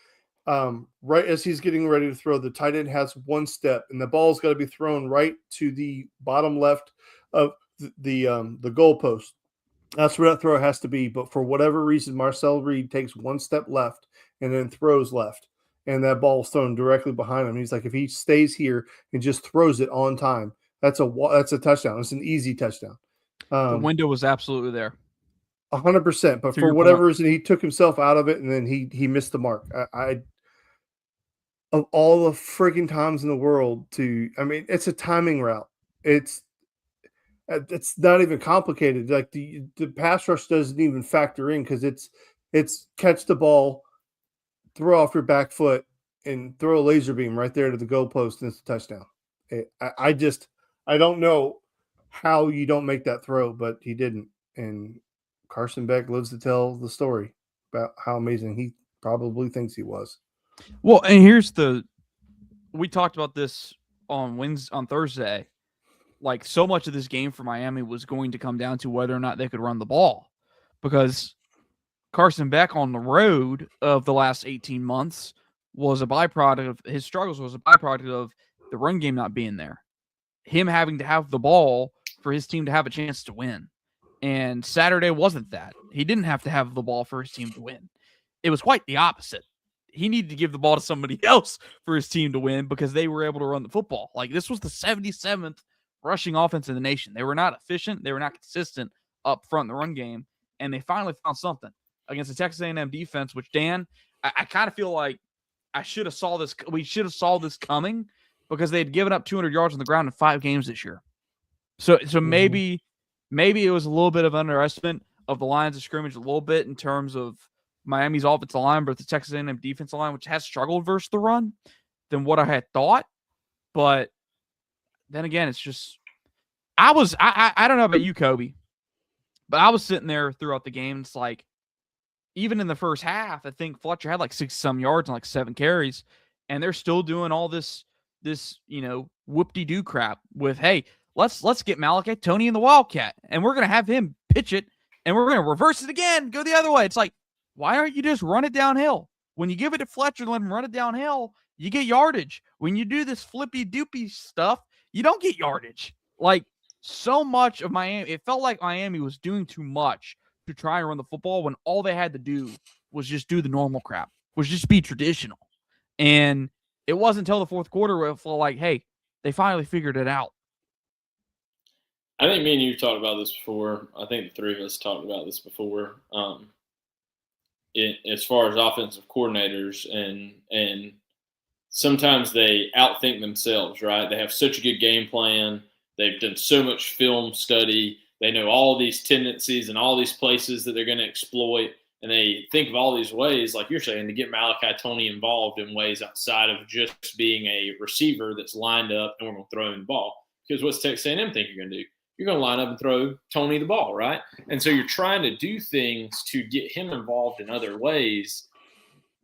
Right as he's getting ready to throw, the tight end has one step, and the ball's got to be thrown right to the bottom left of the goalpost. That's where that throw has to be. But for whatever reason, Marcel Reed takes one step left and then throws left, and that ball's thrown directly behind him. He's like, if he stays here and just throws it on time, that's a touchdown. It's an easy touchdown. The window was absolutely there. 100%. But for whatever reason, he took himself out of it, and then he missed the mark. Of all the freaking times in the world it's a timing route. It's not even complicated. Like the pass rush doesn't even factor in because it's catch the ball, throw off your back foot, and throw a laser beam right there to the goalpost, and it's a touchdown. I don't know how you don't make that throw, but he didn't. And Carson Beck lives to tell the story about how amazing he probably thinks he was. Well, and we talked about this on Thursday. Like, so much of this game for Miami was going to come down to whether or not they could run the ball, because Carson Beck on the road of the last 18 months was a byproduct of his struggles, was a byproduct of the run game not being there. Him having to have the ball for his team to have a chance to win. And Saturday wasn't that. He didn't have to have the ball for his team to win. It was quite the opposite. He needed to give the ball to somebody else for his team to win because they were able to run the football. Like, this was the 77th rushing offense in the nation. They were not efficient. They were not consistent up front in the run game. And they finally found something against the Texas A&M defense, which, Dan, I kind of feel like we should have saw this coming, because they had given up 200 yards on the ground in 5 games this year. So maybe it was a little bit of underestimate of the lines of scrimmage, a little bit in terms of Miami's offensive line, but the Texas A&M defensive line, which has struggled versus the run, than what I had thought. But then again, it's just I don't know about you, Kobe, but I was sitting there throughout the game. It's like, even in the first half, I think Fletcher had like 60-some yards and like 7 carries, and they're still doing all this whoop-de-doo crap with, hey, let's get Malachi Tony in the Wildcat, and we're gonna have him pitch it, and we're gonna reverse it again, go the other way. It's like, why aren't you just run it downhill? When you give it to Fletcher and let him run it downhill, you get yardage. When you do this flippy-doopy stuff, you don't get yardage. Like, so much of Miami, it felt like Miami was doing too much to try and run the football when all they had to do was just do the normal crap, was just be traditional. And it wasn't until the fourth quarter where it felt like, hey, they finally figured it out. I think me and you talked about this before. I think the three of us talked about this before. As far as offensive coordinators, and sometimes they outthink themselves, right? They have such a good game plan. They've done so much film study. They know all these tendencies and all these places that they're going to exploit. And they think of all these ways, like you're saying, to get Malachi Tony involved in ways outside of just being a receiver that's lined up and we're going to throw him the ball. Because what's Texas A&M think you're going to do? You're going to line up and throw Tony the ball, right? And so you're trying to do things to get him involved in other ways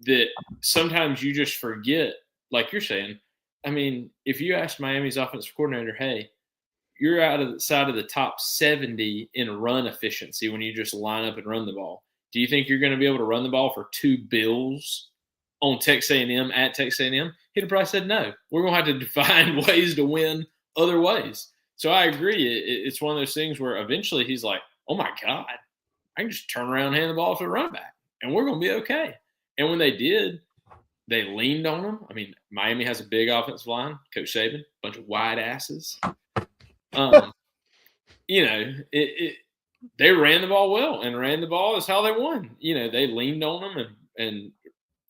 that sometimes you just forget, like you're saying. I mean, if you ask Miami's offensive coordinator, hey, you're out of the side of the top 70 in run efficiency when you just line up and run the ball. Do you think you're going to be able to run the ball for 2 bills on Texas A&M at Texas A&M? He'd have probably said no. We're going to have to find ways to win other ways. So I agree. It's one of those things where eventually he's like, oh, my God, I can just turn around and hand the ball to the running back, and we're going to be okay. And when they did, they leaned on them. I mean, Miami has a big offensive line. Coach Saban, bunch of wide asses. They ran the ball well, and ran the ball is how they won. They leaned on them, and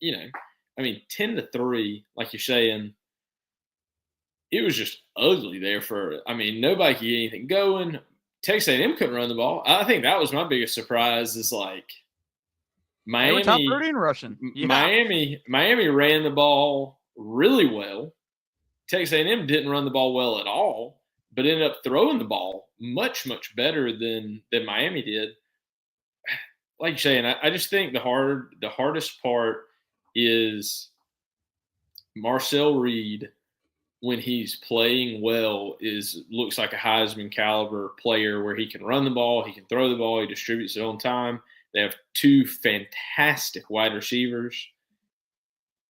10-3, like you're saying, it was just ugly there nobody could get anything going. Texas A&M couldn't run the ball. I think that was my biggest surprise is like Miami. They were top 30 in rushing. Yeah. Miami ran the ball really well. Texas A&M didn't run the ball well at all, but ended up throwing the ball much, much better than Miami did. Like you're saying, I just think the hardest part is Marcel Reed, when he's playing well, looks like a Heisman caliber player where he can run the ball, he can throw the ball, he distributes it on time. They have 2 fantastic wide receivers,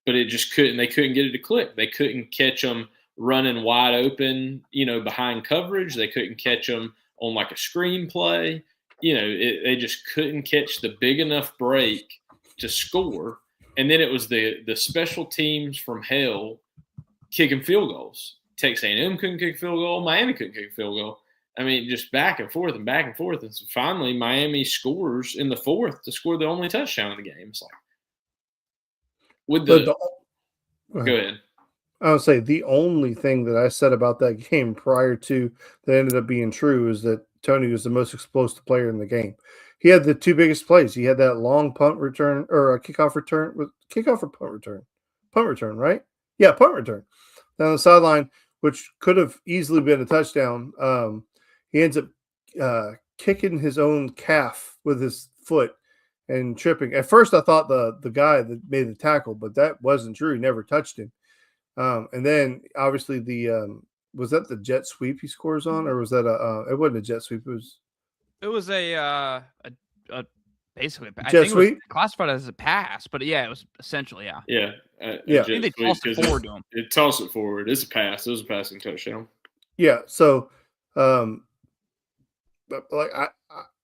but they couldn't get it to click. They couldn't catch them running wide open, behind coverage. They couldn't catch them on like a screen play. They just couldn't catch the big enough break to score. And then it was the special teams from hell kicking field goals. Texas A&M couldn't kick a field goal. Miami couldn't kick a field goal. Just back and forth and back and forth. And so finally, Miami scores in the 4th to score the only touchdown of the game. It's like, go ahead. I would say the only thing that I said about that game prior to that ended up being true is that Tony was the most explosive player in the game. He had the 2 biggest plays. He had that long punt return or a kickoff return with kickoff or punt return. Punt return, right? Yeah, punt return down the sideline, which could have easily been a touchdown. he ends up kicking his own calf with his foot and tripping. At first, I thought the guy that made the tackle, but that wasn't true. He never touched him. And then obviously was that the jet sweep he scores on, or was that it wasn't a jet sweep? It was a basically. I Jet think it was sweep? classified as a pass, but yeah, it was essentially Yeah. Yeah. I think they tossed it forward to him. It tossed it forward. It's a pass. It was a passing touchdown. Yeah. So, but like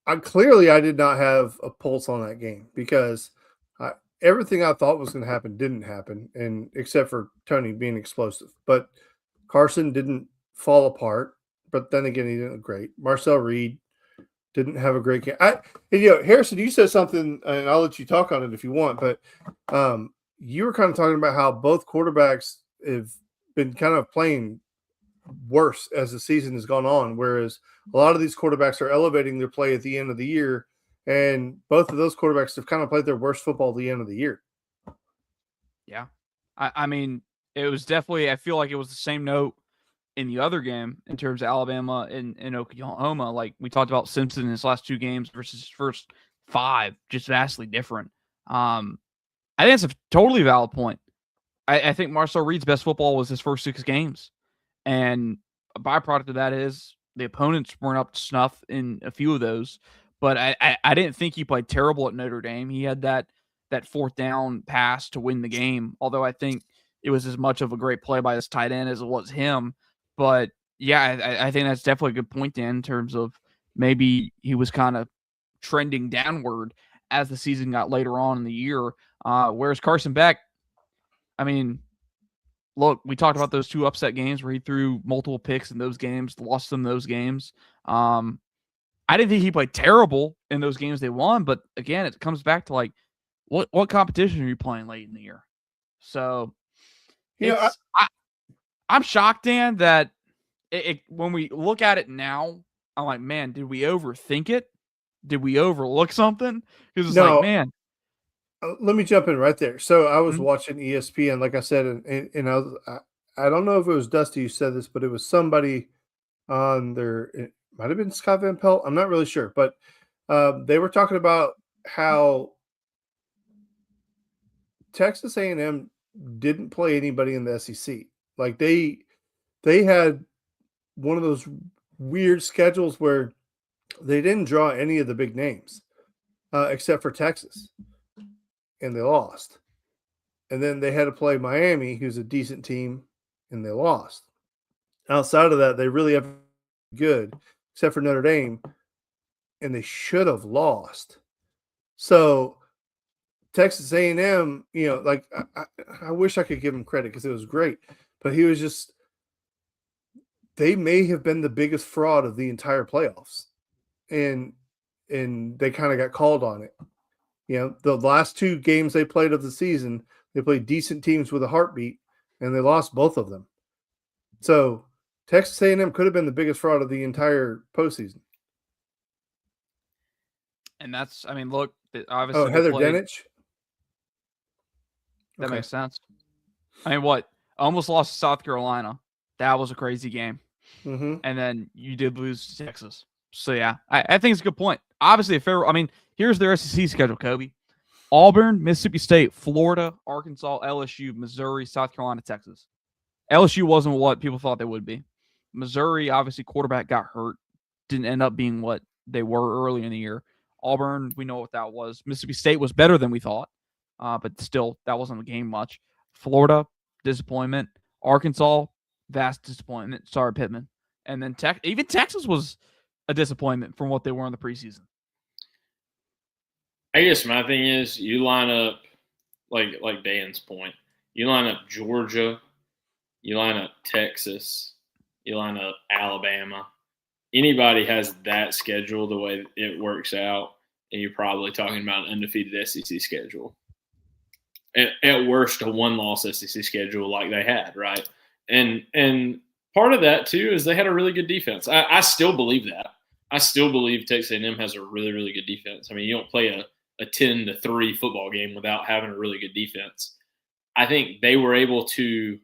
I clearly I did not have a pulse on that game because everything I thought was going to happen didn't happen, and except for Tony being explosive. But Carson didn't fall apart. But then again, he didn't look great. Marcel Reed didn't have a great game. Harrison, you said something, and I'll let you talk on it if you want. But you were kind of talking about how both quarterbacks have been kind of playing worse as the season has gone on, whereas a lot of these quarterbacks are elevating their play at the end of the year, and both of those quarterbacks have kind of played their worst football at the end of the year. Yeah. I mean, it was definitely, I feel like it was the same note in the other game in terms of Alabama and Oklahoma. Like we talked about Simpson in his last 2 games versus his first 5, just vastly different. I think that's a totally valid point. I think Marcel Reed's best football was his first 6 games. And a byproduct of that is the opponents weren't up to snuff in a few of those. But I didn't think he played terrible at Notre Dame. He had that 4th down pass to win the game, although I think it was as much of a great play by his tight end as it was him. But yeah, I think that's definitely a good point, Dan, in terms of maybe he was kind of trending downward as the season got later on in the year. Whereas Carson Beck, I mean, look, we talked about those 2 upset games where he threw multiple picks in those games, lost them those games. I didn't think he played terrible in those games they won, but again, it comes back to like what competition are you playing late in the year? So I'm shocked, Dan, that when we look at it now, I'm like, man, did we overthink it? Did we overlook something? Because it's like, man. Let me jump in right there. So I was watching ESPN, like I said, and I don't know if it was Dusty who said this, but it was somebody on there. It might have been Scott Van Pelt. I'm not really sure, but they were talking about how Texas A&M didn't play anybody in the SEC. Like they had one of those weird schedules where they didn't draw any of the big names except for Texas, and they lost. And then they had to play Miami, who's a decent team, and they lost. Outside of that, they really have good, except for Notre Dame, and they should have lost. So Texas A&M, like I wish I could give him credit because it was great, but he was just – they may have been the biggest fraud of the entire playoffs, and they kind of got called on it. The last 2 games they played of the season, they played decent teams with a heartbeat, and they lost both of them. So Texas A&M could have been the biggest fraud of the entire postseason. And that's, I mean, look, obviously. Heather Dinich? That makes sense. I mean, what? Almost lost to South Carolina. That was a crazy game. Mm-hmm. And then you did lose to Texas. So, yeah, I think it's a good point. Obviously, here's their SEC schedule, Kobe. Auburn, Mississippi State, Florida, Arkansas, LSU, Missouri, South Carolina, Texas. LSU wasn't what people thought they would be. Missouri, obviously, quarterback got hurt. Didn't end up being what they were early in the year. Auburn, we know what that was. Mississippi State was better than we thought, but still, that wasn't a game much. Florida, disappointment. Arkansas, vast disappointment. Sorry, Pittman. And then even Texas was a disappointment from what they were in the preseason. I guess my thing is you line up, like Dan's point, you line up Georgia, you line up Texas, you line up Alabama. Anybody has that schedule the way it works out, and you're probably talking about an undefeated SEC schedule. At worst, a 1-loss SEC schedule like they had, right? And part of that, too, is they had a really good defense. I still believe that. I still believe Texas A&M has a really, really good defense. I mean, you don't play a 10-3 football game without having a really good defense. I think they were able to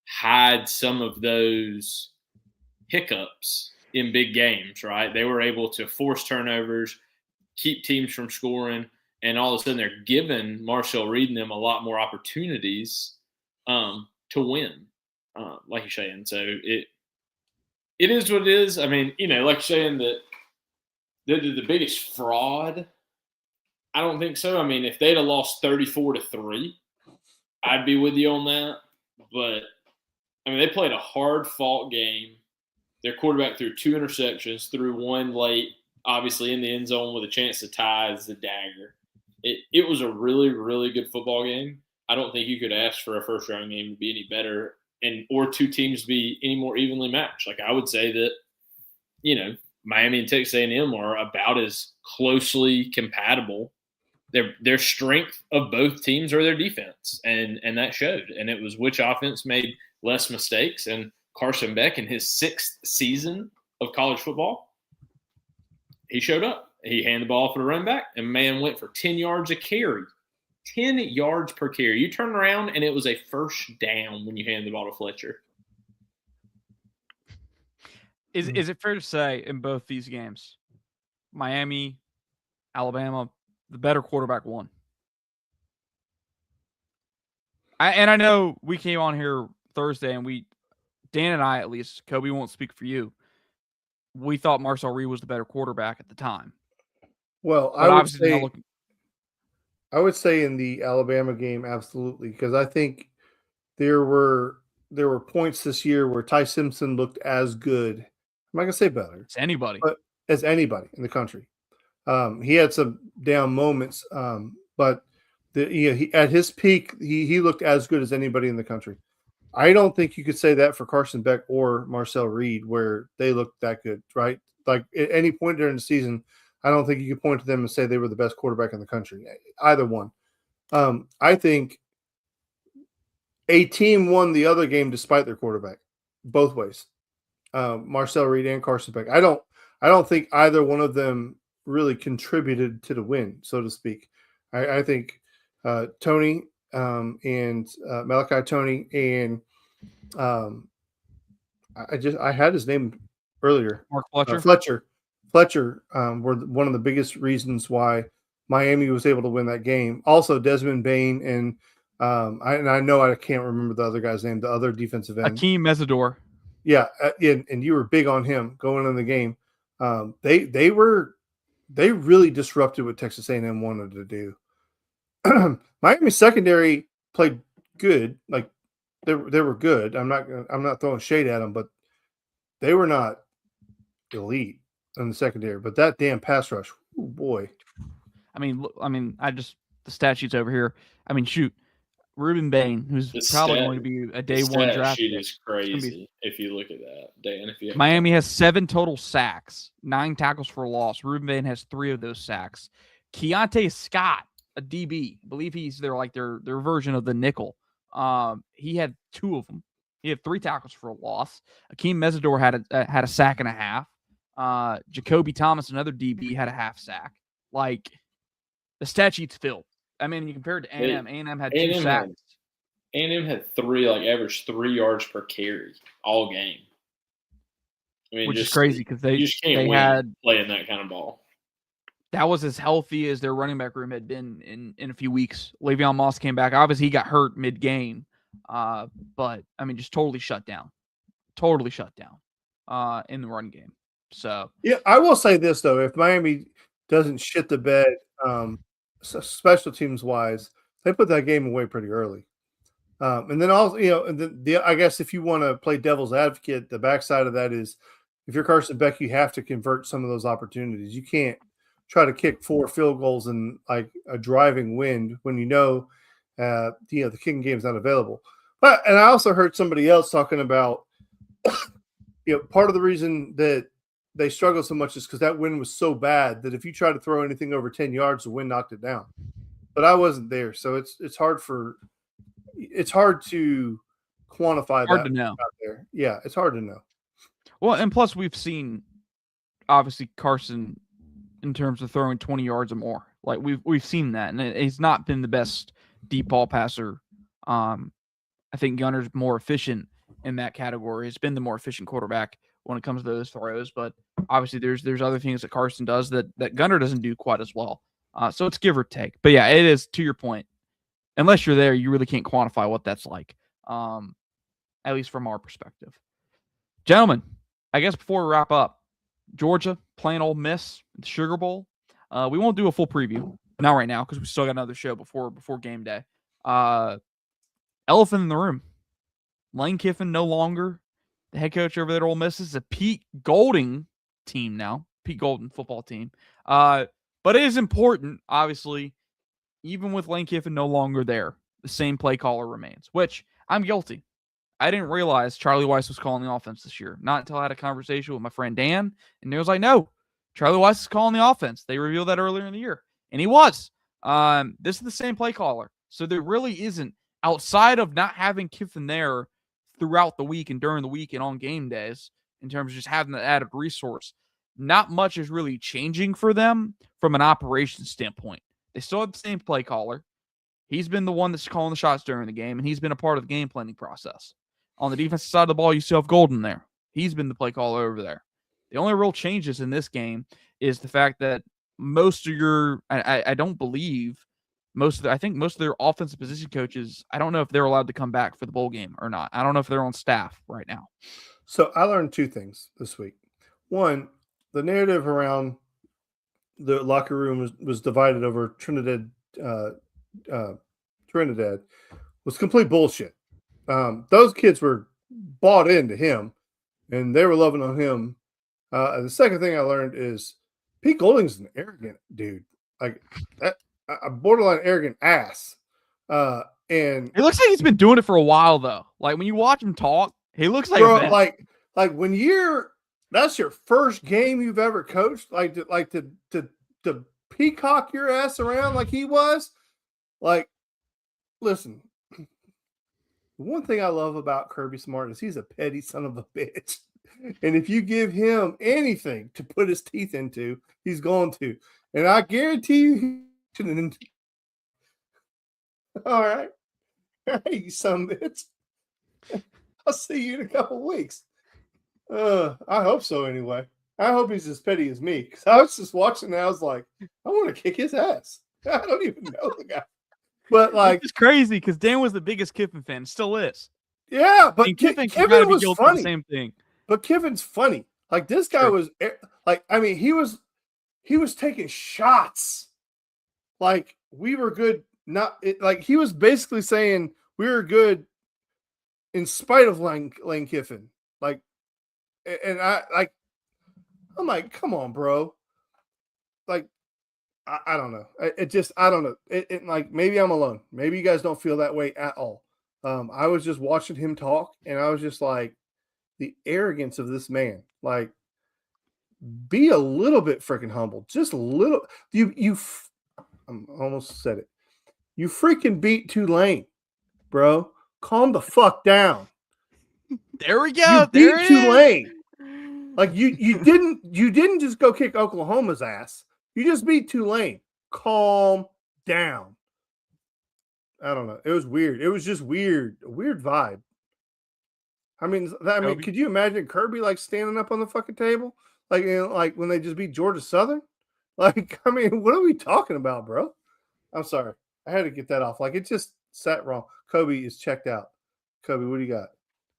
hide some of those hiccups in big games, right? They were able to force turnovers, keep teams from scoring, and all of a sudden they're giving Marcel Reed and them a lot more opportunities to win, like you're saying. So it is what it is. I mean, like you're saying that they're the biggest fraud. I don't think so. I mean, if they'd have lost 34-3, I'd be with you on that. But I mean, they played a hard-fought game. Their quarterback threw 2 interceptions, threw one late, obviously in the end zone with a chance to tie as the dagger. It was a really, really good football game. I don't think you could ask for a first-round game to be any better or two teams to be any more evenly matched. Like, I would say that, Miami and Texas A&M are about as closely compatible. Their strength of both teams are their defense, and that showed. And it was which offense made less mistakes. And Carson Beck, in his 6th season of college football, he showed up. He handed the ball off to the running back, and man went for 10 yards a carry. 10 yards per carry. You turn around, and it was a first down when you handed the ball to Fletcher. Is it fair to say in both these games, Miami, Alabama, the better quarterback won? I know we came on here Thursday, and Dan and I, at least, Kobe won't speak for you, we thought Marcel Reed was the better quarterback at the time. Well, I would say in the Alabama game, absolutely, because I think there were points this year where Ty Simpson looked as good. I'm not gonna say better, as anybody, but as anybody in the country. He had some down moments, but he at his peak, he looked as good as anybody in the country. I don't think you could say that for Carson Beck or Marcel Reed, where they looked that good, right? Like at any point during the season, I don't think you could point to them and say they were the best quarterback in the country, either one. I think a team won the other game despite their quarterback, both ways. Marcel Reed and Carson Beck. I don't think either one of them really contributed to the win, so to speak. I think Tony and Malachi Tony and I had his name earlier. Mark Fletcher. Fletcher were one of the biggest reasons why Miami was able to win that game. Also, Desmond Bain and I know I can't remember the other guy's name, the other defensive end. Akeem Mesidor. Yeah, and you were big on him going in the game. They really disrupted what Texas A&M wanted to do. Miami secondary played good, like they were good. I'm not throwing shade at them, but they were not elite in the secondary. But that damn pass rush, oh boy. I mean, the stat sheet's over here. I mean, shoot, Ruben Bain, who's probably going to be a day one draft. Sheet is crazy if you look at that, Dan. Miami has 7 total sacks, 9 tackles for loss. Ruben Bain has 3 of those sacks. Keontae Scott, a DB, I believe he's their version of the nickel. He had 2 of them. He had 3 tackles for a loss. Akeem Mesidor had a sack and a half. Jacoby Thomas, another DB, had a half sack. Like, the stat sheet's filled. I mean, you compare it to A&M. A&M had 2 sacks. A&M had 3, average 3 yards per carry all game. I mean, which is crazy because they had playing that kind of ball. That was as healthy as their running back room had been in a few weeks. Le'Veon Moss came back. Obviously, he got hurt mid-game. But, I mean, just totally shut down. In the run game. So yeah, I will say this, though. If Miami doesn't shit the bed special teams wise, they put that game away pretty early. And then also, I guess if you want to play devil's advocate, the backside of that is if you're Carson Beck, you have to convert some of those opportunities. You can't try to kick 4 field goals in like a driving wind when the kicking game is not available. And I also heard somebody else talking about, part of the reason that they struggled so much is because that wind was so bad that if you try to throw anything over 10 yards, the wind knocked it down. But I wasn't there, so it's hard to quantify hard to know. Out there. Yeah, it's hard to know. Well, and plus we've seen obviously Carson in terms of throwing 20 yards or more. Like we've seen that, and he's not been the best deep ball passer. I think Gunner's more efficient in that category. He's been the more efficient quarterback when it comes to those throws. But obviously, there's other things that Carson does that Gunner doesn't do quite as well. So it's give or take. But yeah, it is, to your point. Unless you're there, you really can't quantify what that's like. At least from our perspective. Gentlemen, I guess before we wrap up, Georgia playing Ole Miss at the Sugar Bowl. We won't do a full preview, not right now, because we still got another show before game day. Elephant in the room. Lane Kiffin no longer the head coach over there at Ole Miss. It's a Pete Golding team now. Pete Golding football team. But it is important, obviously, even with Lane Kiffin no longer there, the same play caller remains, which I'm guilty. I didn't realize Charlie Weiss was calling the offense this year. Not until I had a conversation with my friend Dan, and he was like, no, Charlie Weiss is calling the offense. They revealed that earlier in the year, and he was. This is the same play caller. So there really isn't, outside of not having Kiffin there throughout the week and during the week and on game days, in terms of just having the added resource, not much is really changing for them from an operations standpoint. They still have the same play caller. He's been the one that's calling the shots during the game, and he's been a part of the game planning process. On the defensive side of the ball, you still have Golden there. He's been the play caller over there. The only real changes in this game is the fact that most of your, I don't believe I think most of their offensive position coaches, I don't know if they're allowed to come back for the bowl game or not. I don't know if they're on staff right now. So I learned two things this week. One, the narrative around the locker room was divided over Trinidad was complete bullshit. Those kids were bought into him, and they were loving on him. And the second thing I learned is Pete Golding's an arrogant dude, like a borderline arrogant ass. And it looks like he's been doing it for a while, though. Like when you watch him talk, he looks like bro, like when that's your first game you've ever coached, to peacock your ass around like he was. Like, listen, the one thing I love about Kirby Smart is he's a petty son of a bitch. And if you give him anything to put his teeth into, he's going to. And I guarantee you, all right. Hey, you son of a bitch. I'll see you in a couple of weeks. I hope so anyway. I hope he's as petty as me. Because I was just watching and I was like, I want to kick his ass. I don't even know the guy. But like, it's crazy because Dan was the biggest Kiffin fan, still is. Yeah, but Kiffin was funny. The same thing. But Kiffin's funny. Like this guy was like, I mean, he was taking shots. Like we were good. Like he was basically saying we were good in spite of Lane Kiffin. Like, and I'm like, come on, bro. Like, I don't know. I don't know. It like maybe I'm alone. Maybe you guys don't feel that way at all. I was just watching him talk, and I was just like, the arrogance of this man. Like, be a little bit freaking humble. Just a little. I almost said it. You freaking beat Tulane, bro. Calm the fuck down. There we go. You beat Tulane. Like you didn't just go kick Oklahoma's ass. You just beat Tulane. Calm down. I don't know. It was weird. It was just weird. A weird vibe. I mean, could you imagine Kirby like standing up on the fucking table, like like when they just beat Georgia Southern? Like, I mean, what are we talking about, bro? I'm sorry, I had to get that off. Like, it just sat wrong. Kobe is checked out. Kobe, what do you got?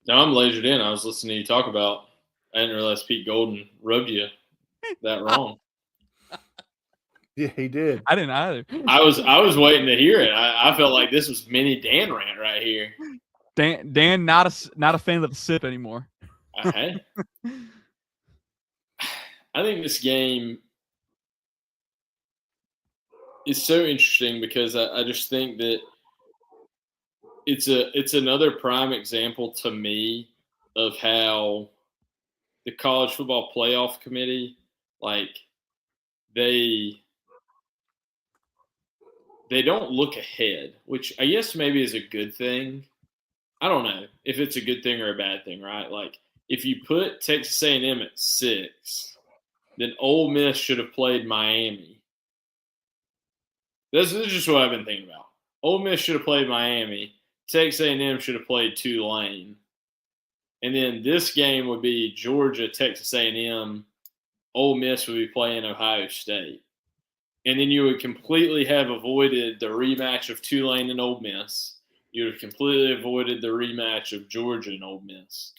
No, I'm lasered in. I was listening to you talk about. I didn't realize Pete Golden rubbed you that wrong. Yeah, he did. I didn't either. I was waiting to hear it. I felt like this was mini Dan rant right here. Dan not a fan of the sip anymore. I think this game is so interesting because I just think that it's another prime example to me of how the college football playoff committee, like they don't look ahead, which I guess maybe is a good thing. I don't know if it's a good thing or a bad thing, right? Like if you put Texas A&M at 6, then Ole Miss should have played Miami. This is just what I've been thinking about. Ole Miss should have played Miami. Texas A&M should have played Tulane. And then this game would be Georgia, Texas A&M. Ole Miss would be playing Ohio State. And then you would completely have avoided the rematch of Tulane and Ole Miss. You would have completely avoided the rematch of Georgia and Ole Miss.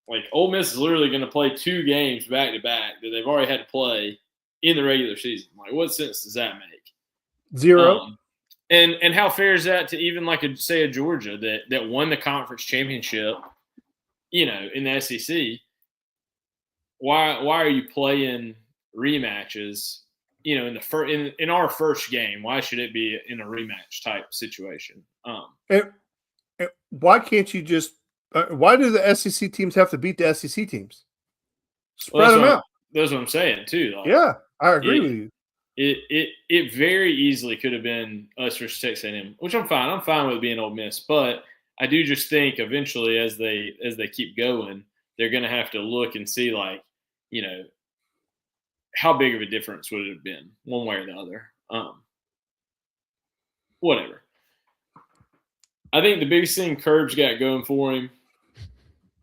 Like, Ole Miss is literally going to play 2 games back-to-back that they've already had to play in the regular season. Like, what sense does that make? 0. And how fair is that to even, like, say a Georgia that won the conference championship, in the SEC? Why are you playing rematches, in our first game? Why should it be in a rematch type situation? And why can't you just why do the SEC teams have to beat the SEC teams? Spread them out. That's what I'm saying too. Like, yeah, I agree with you. It very easily could have been us versus Texas A&M, which I'm fine. I'm fine with being Ole Miss, but I do just think eventually, as they keep going, they're going to have to look and see, like, how big of a difference would it have been one way or the other. Whatever. I think the biggest thing Curb's got going for him,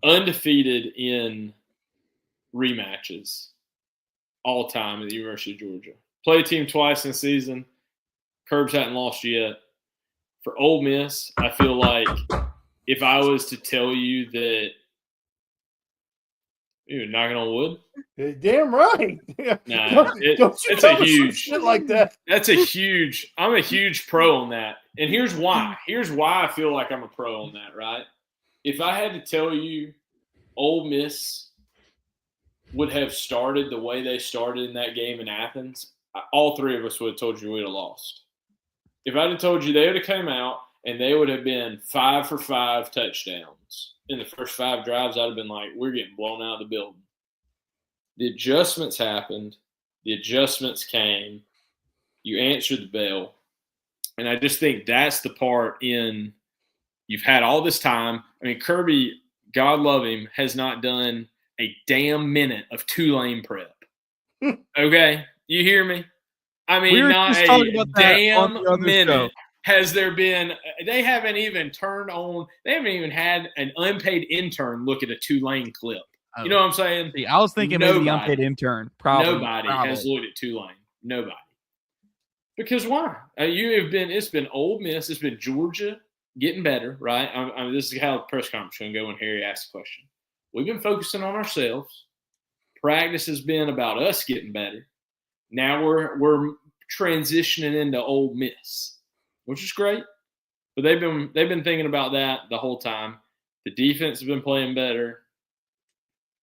undefeated in rematches all time at the University of Georgia. Played a team twice in the season. Curbs hadn't lost yet. For Ole Miss, I feel like if I was to tell you that, knocking on wood. Damn right. Nah, it's a huge shit like that. I'm a huge pro on that. And here's why. Here's why I feel like I'm a pro on that, right? If I had to tell you Ole Miss would have started the way they started in that game in Athens, all 3 of us would have told you we'd have lost. If I'd have told you they would have come out and they would have been 5 for 5 touchdowns in the first 5 drives, I'd have been like, we're getting blown out of the building. The adjustments happened. The adjustments came. You answered the bell. And I just think that's the part you've had all this time. I mean, Kirby, God love him, has not done a damn minute of Tulane prep. Okay? You hear me? I mean, not a damn minute has there been. They haven't even they haven't even had an unpaid intern look at a Tulane clip. You know what I'm saying? See, I was thinking maybe the unpaid intern. Nobody has looked at Tulane. Nobody. Because why? It's been Ole Miss. It's been Georgia getting better, right? I mean, this is how the press conference is going to go when Harry asks the question. We've been focusing on ourselves. Practice has been about us getting better. Now we're transitioning into Ole Miss, which is great. But they've been thinking about that the whole time. The defense has been playing better.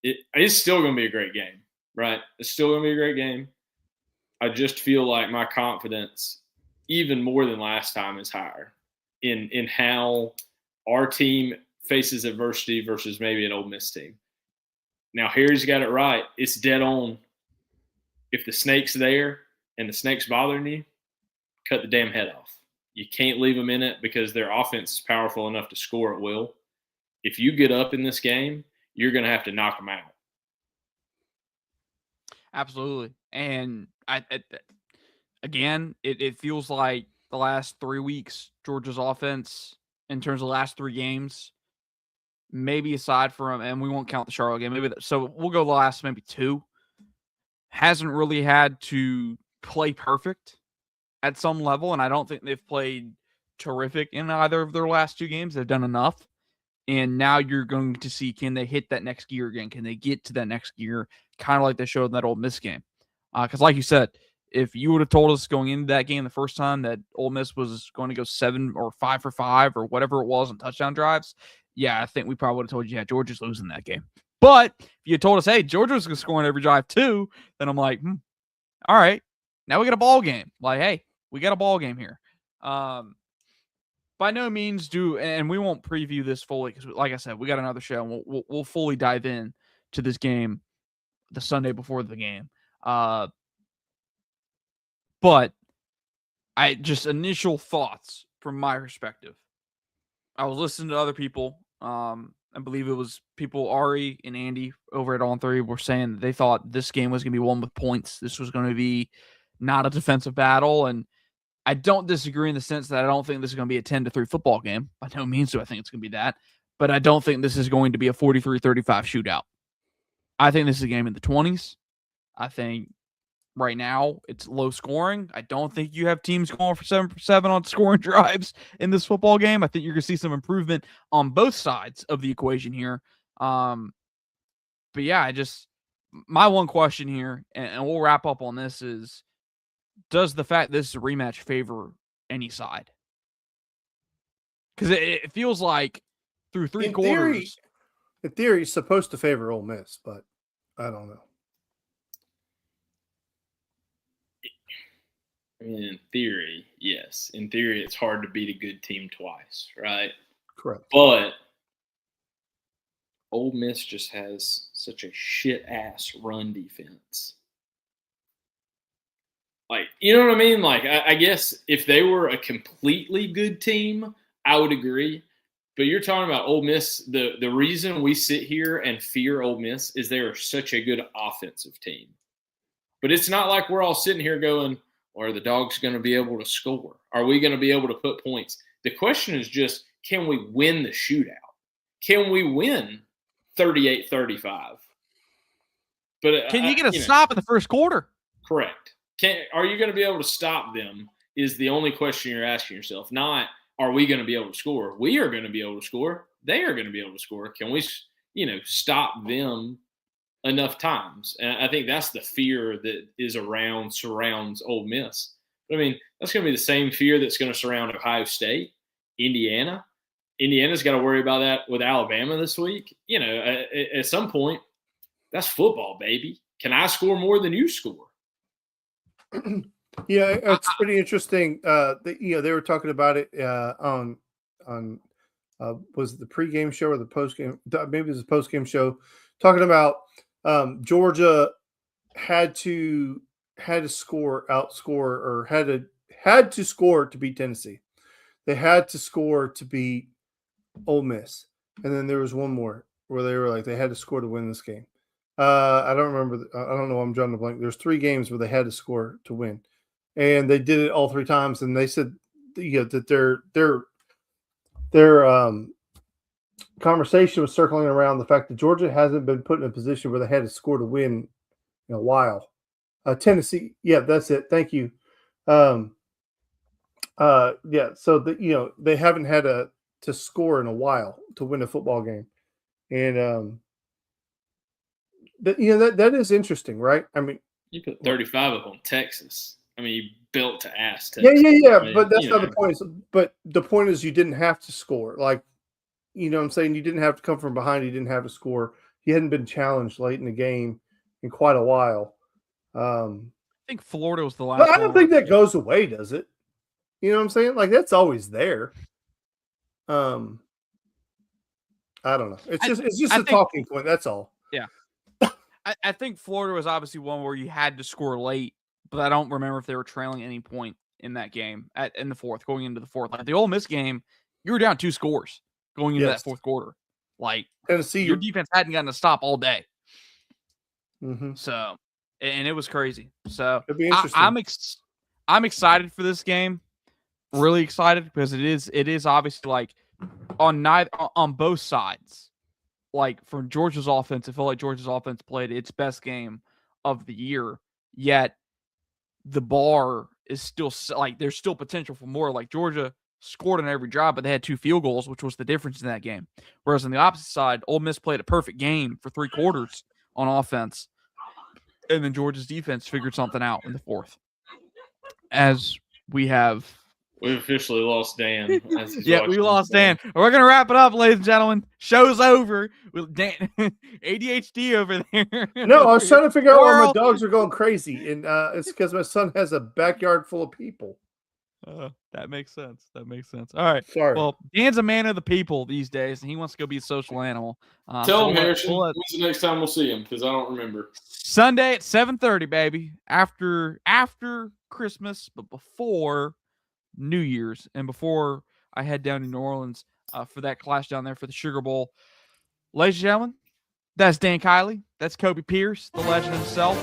It's still going to be a great game, right? It's still going to be a great game. I just feel like my confidence, even more than last time, is higher in how our team faces adversity versus maybe an Ole Miss team. Now, Harry's got it right. It's dead on. If the snake's there and the snake's bothering you, cut the damn head off. You can't leave them in it because their offense is powerful enough to score at will. If you get up in this game, you're going to have to knock them out. Absolutely. And it feels like the last 3 weeks, Georgia's offense, in terms of the last 3 games, maybe aside from, and we won't count the Charlotte game, so we'll go the last maybe 2, hasn't really had to play perfect at some level, and I don't think they've played terrific in either of their last 2 games. They've done enough. And now you're going to see, can they hit that next gear again? Can they get to that next gear? Kind of like they showed in that Ole Miss game. Because like you said, if you would have told us going into that game the first time that Ole Miss was going to go 7 or 5 for 5 or whatever it was on touchdown drives, yeah, I think we probably would have told you, yeah, Georgia's losing that game. But if you had told us, hey, Georgia's going to score on every drive too, then I'm like, all right, now we got a ball game. Like, hey, we got a ball game here. By no means and we won't preview this fully because, like I said, we got another show and we'll fully dive in to this game the Sunday before the game. But initial thoughts from my perspective. I was listening to other people. I believe it was people, Ari and Andy over at On 3 were saying that they thought this game was going to be won with points. This was going to be not a defensive battle. And I don't disagree in the sense that I don't think this is going to be a 10-3 football game. By no means do I think it's going to be that. but I don't think this is going to be a 43-35 shootout. I think this is a game in the 20s. I think right now it's low scoring. I don't think you have teams going for 7 on scoring drives in this football game. I think you're going to see some improvement on both sides of the equation here. But yeah, my one question here, and we'll wrap up on this, is does the fact this is a rematch favor any side? Because it feels like through three quarters. In theory, it's supposed to favor Ole Miss, but I don't know. I mean, in theory, yes. In theory, it's hard to beat a good team twice, right? Correct. But Ole Miss just has such a shit-ass run defense. Like, you know what I mean? Like, I guess if they were a completely good team, I would agree. But you're talking about Ole Miss. The reason we sit here and fear Ole Miss is they are such a good offensive team. But it's not like we're all sitting here going, are the Dogs going to be able to score? Are we going to be able to put points? The question is just, can we win the shootout? Can we win 38-35? But can you get a stop in the first quarter? Correct. Are you going to be able to stop them is the only question you're asking yourself. Not, are we going to be able to score? We are going to be able to score. They are going to be able to score. Can we, stop them enough times? And I think that's the fear that surrounds Ole Miss. But I mean, that's going to be the same fear that's going to surround Ohio State, Indiana. Indiana's got to worry about that with Alabama this week. At some point, that's football, baby. Can I score more than you score? Yeah, it's pretty interesting. They were talking about it on was it the pregame show or the postgame? Maybe it was the postgame show, talking about Georgia had to score to beat Tennessee. They had to score to beat Ole Miss, and then there was one more where they were like they had to score to win this game. I don't remember. I don't know. I'm drawing a blank. There's 3 games where they had to score to win, and they did it all 3 times. And they said, that their conversation was circling around the fact that Georgia hasn't been put in a position where they had to score to win in a while. Tennessee, yeah, that's it. Thank you. So they haven't had to score in a while to win a football game, and that is interesting, right? I mean, you put 35 up on Texas. I mean, you built to ass Texas. Yeah. I mean, but that's not the point. But the point is, you didn't have to score. Like, you know what I'm saying? You didn't have to come from behind. You didn't have to score. You hadn't been challenged late in the game in quite a while. I think Florida was the last. But I don't think that goes away, does it? You know what I'm saying? Like, that's always there. I don't know. It's just a talking point. That's all. Yeah. I think Florida was obviously one where you had to score late, but I don't remember if they were trailing any point in that game in the fourth, going into the fourth. Like the Ole Miss game, you were down 2 scores going into that fourth quarter. Like Tennessee, your defense hadn't gotten a stop all day. Mm-hmm. So, and it was crazy. So it'd be interesting. I'm excited for this game. Really excited because it is obviously like on both sides. Like from Georgia's offense, I feel like Georgia's offense played its best game of the year. Yet the bar is still like there's still potential for more. Like Georgia scored on every drive, but they had 2 field goals, which was the difference in that game. Whereas on the opposite side, Ole Miss played a perfect game for 3 quarters on offense, and then Georgia's defense figured something out in the fourth. As we've officially lost Dan. Yeah, we lost Dan. We're going to wrap it up, ladies and gentlemen. Show's over with Dan. ADHD over there. No, I was trying to figure out why my dogs are going crazy. And it's because my son has a backyard full of people. That makes sense. All right. Sorry. Well, Dan's a man of the people these days, and he wants to go be a social animal. Tell him, Harrison, when's the next time we'll see him? Because I don't remember. Sunday at 7:30, baby. After Christmas, but before New Year's and before I head down to New Orleans for that clash down there for the Sugar Bowl. Ladies and gentlemen, that's Dan Kiley. That's Kobe Pierce, the legend himself.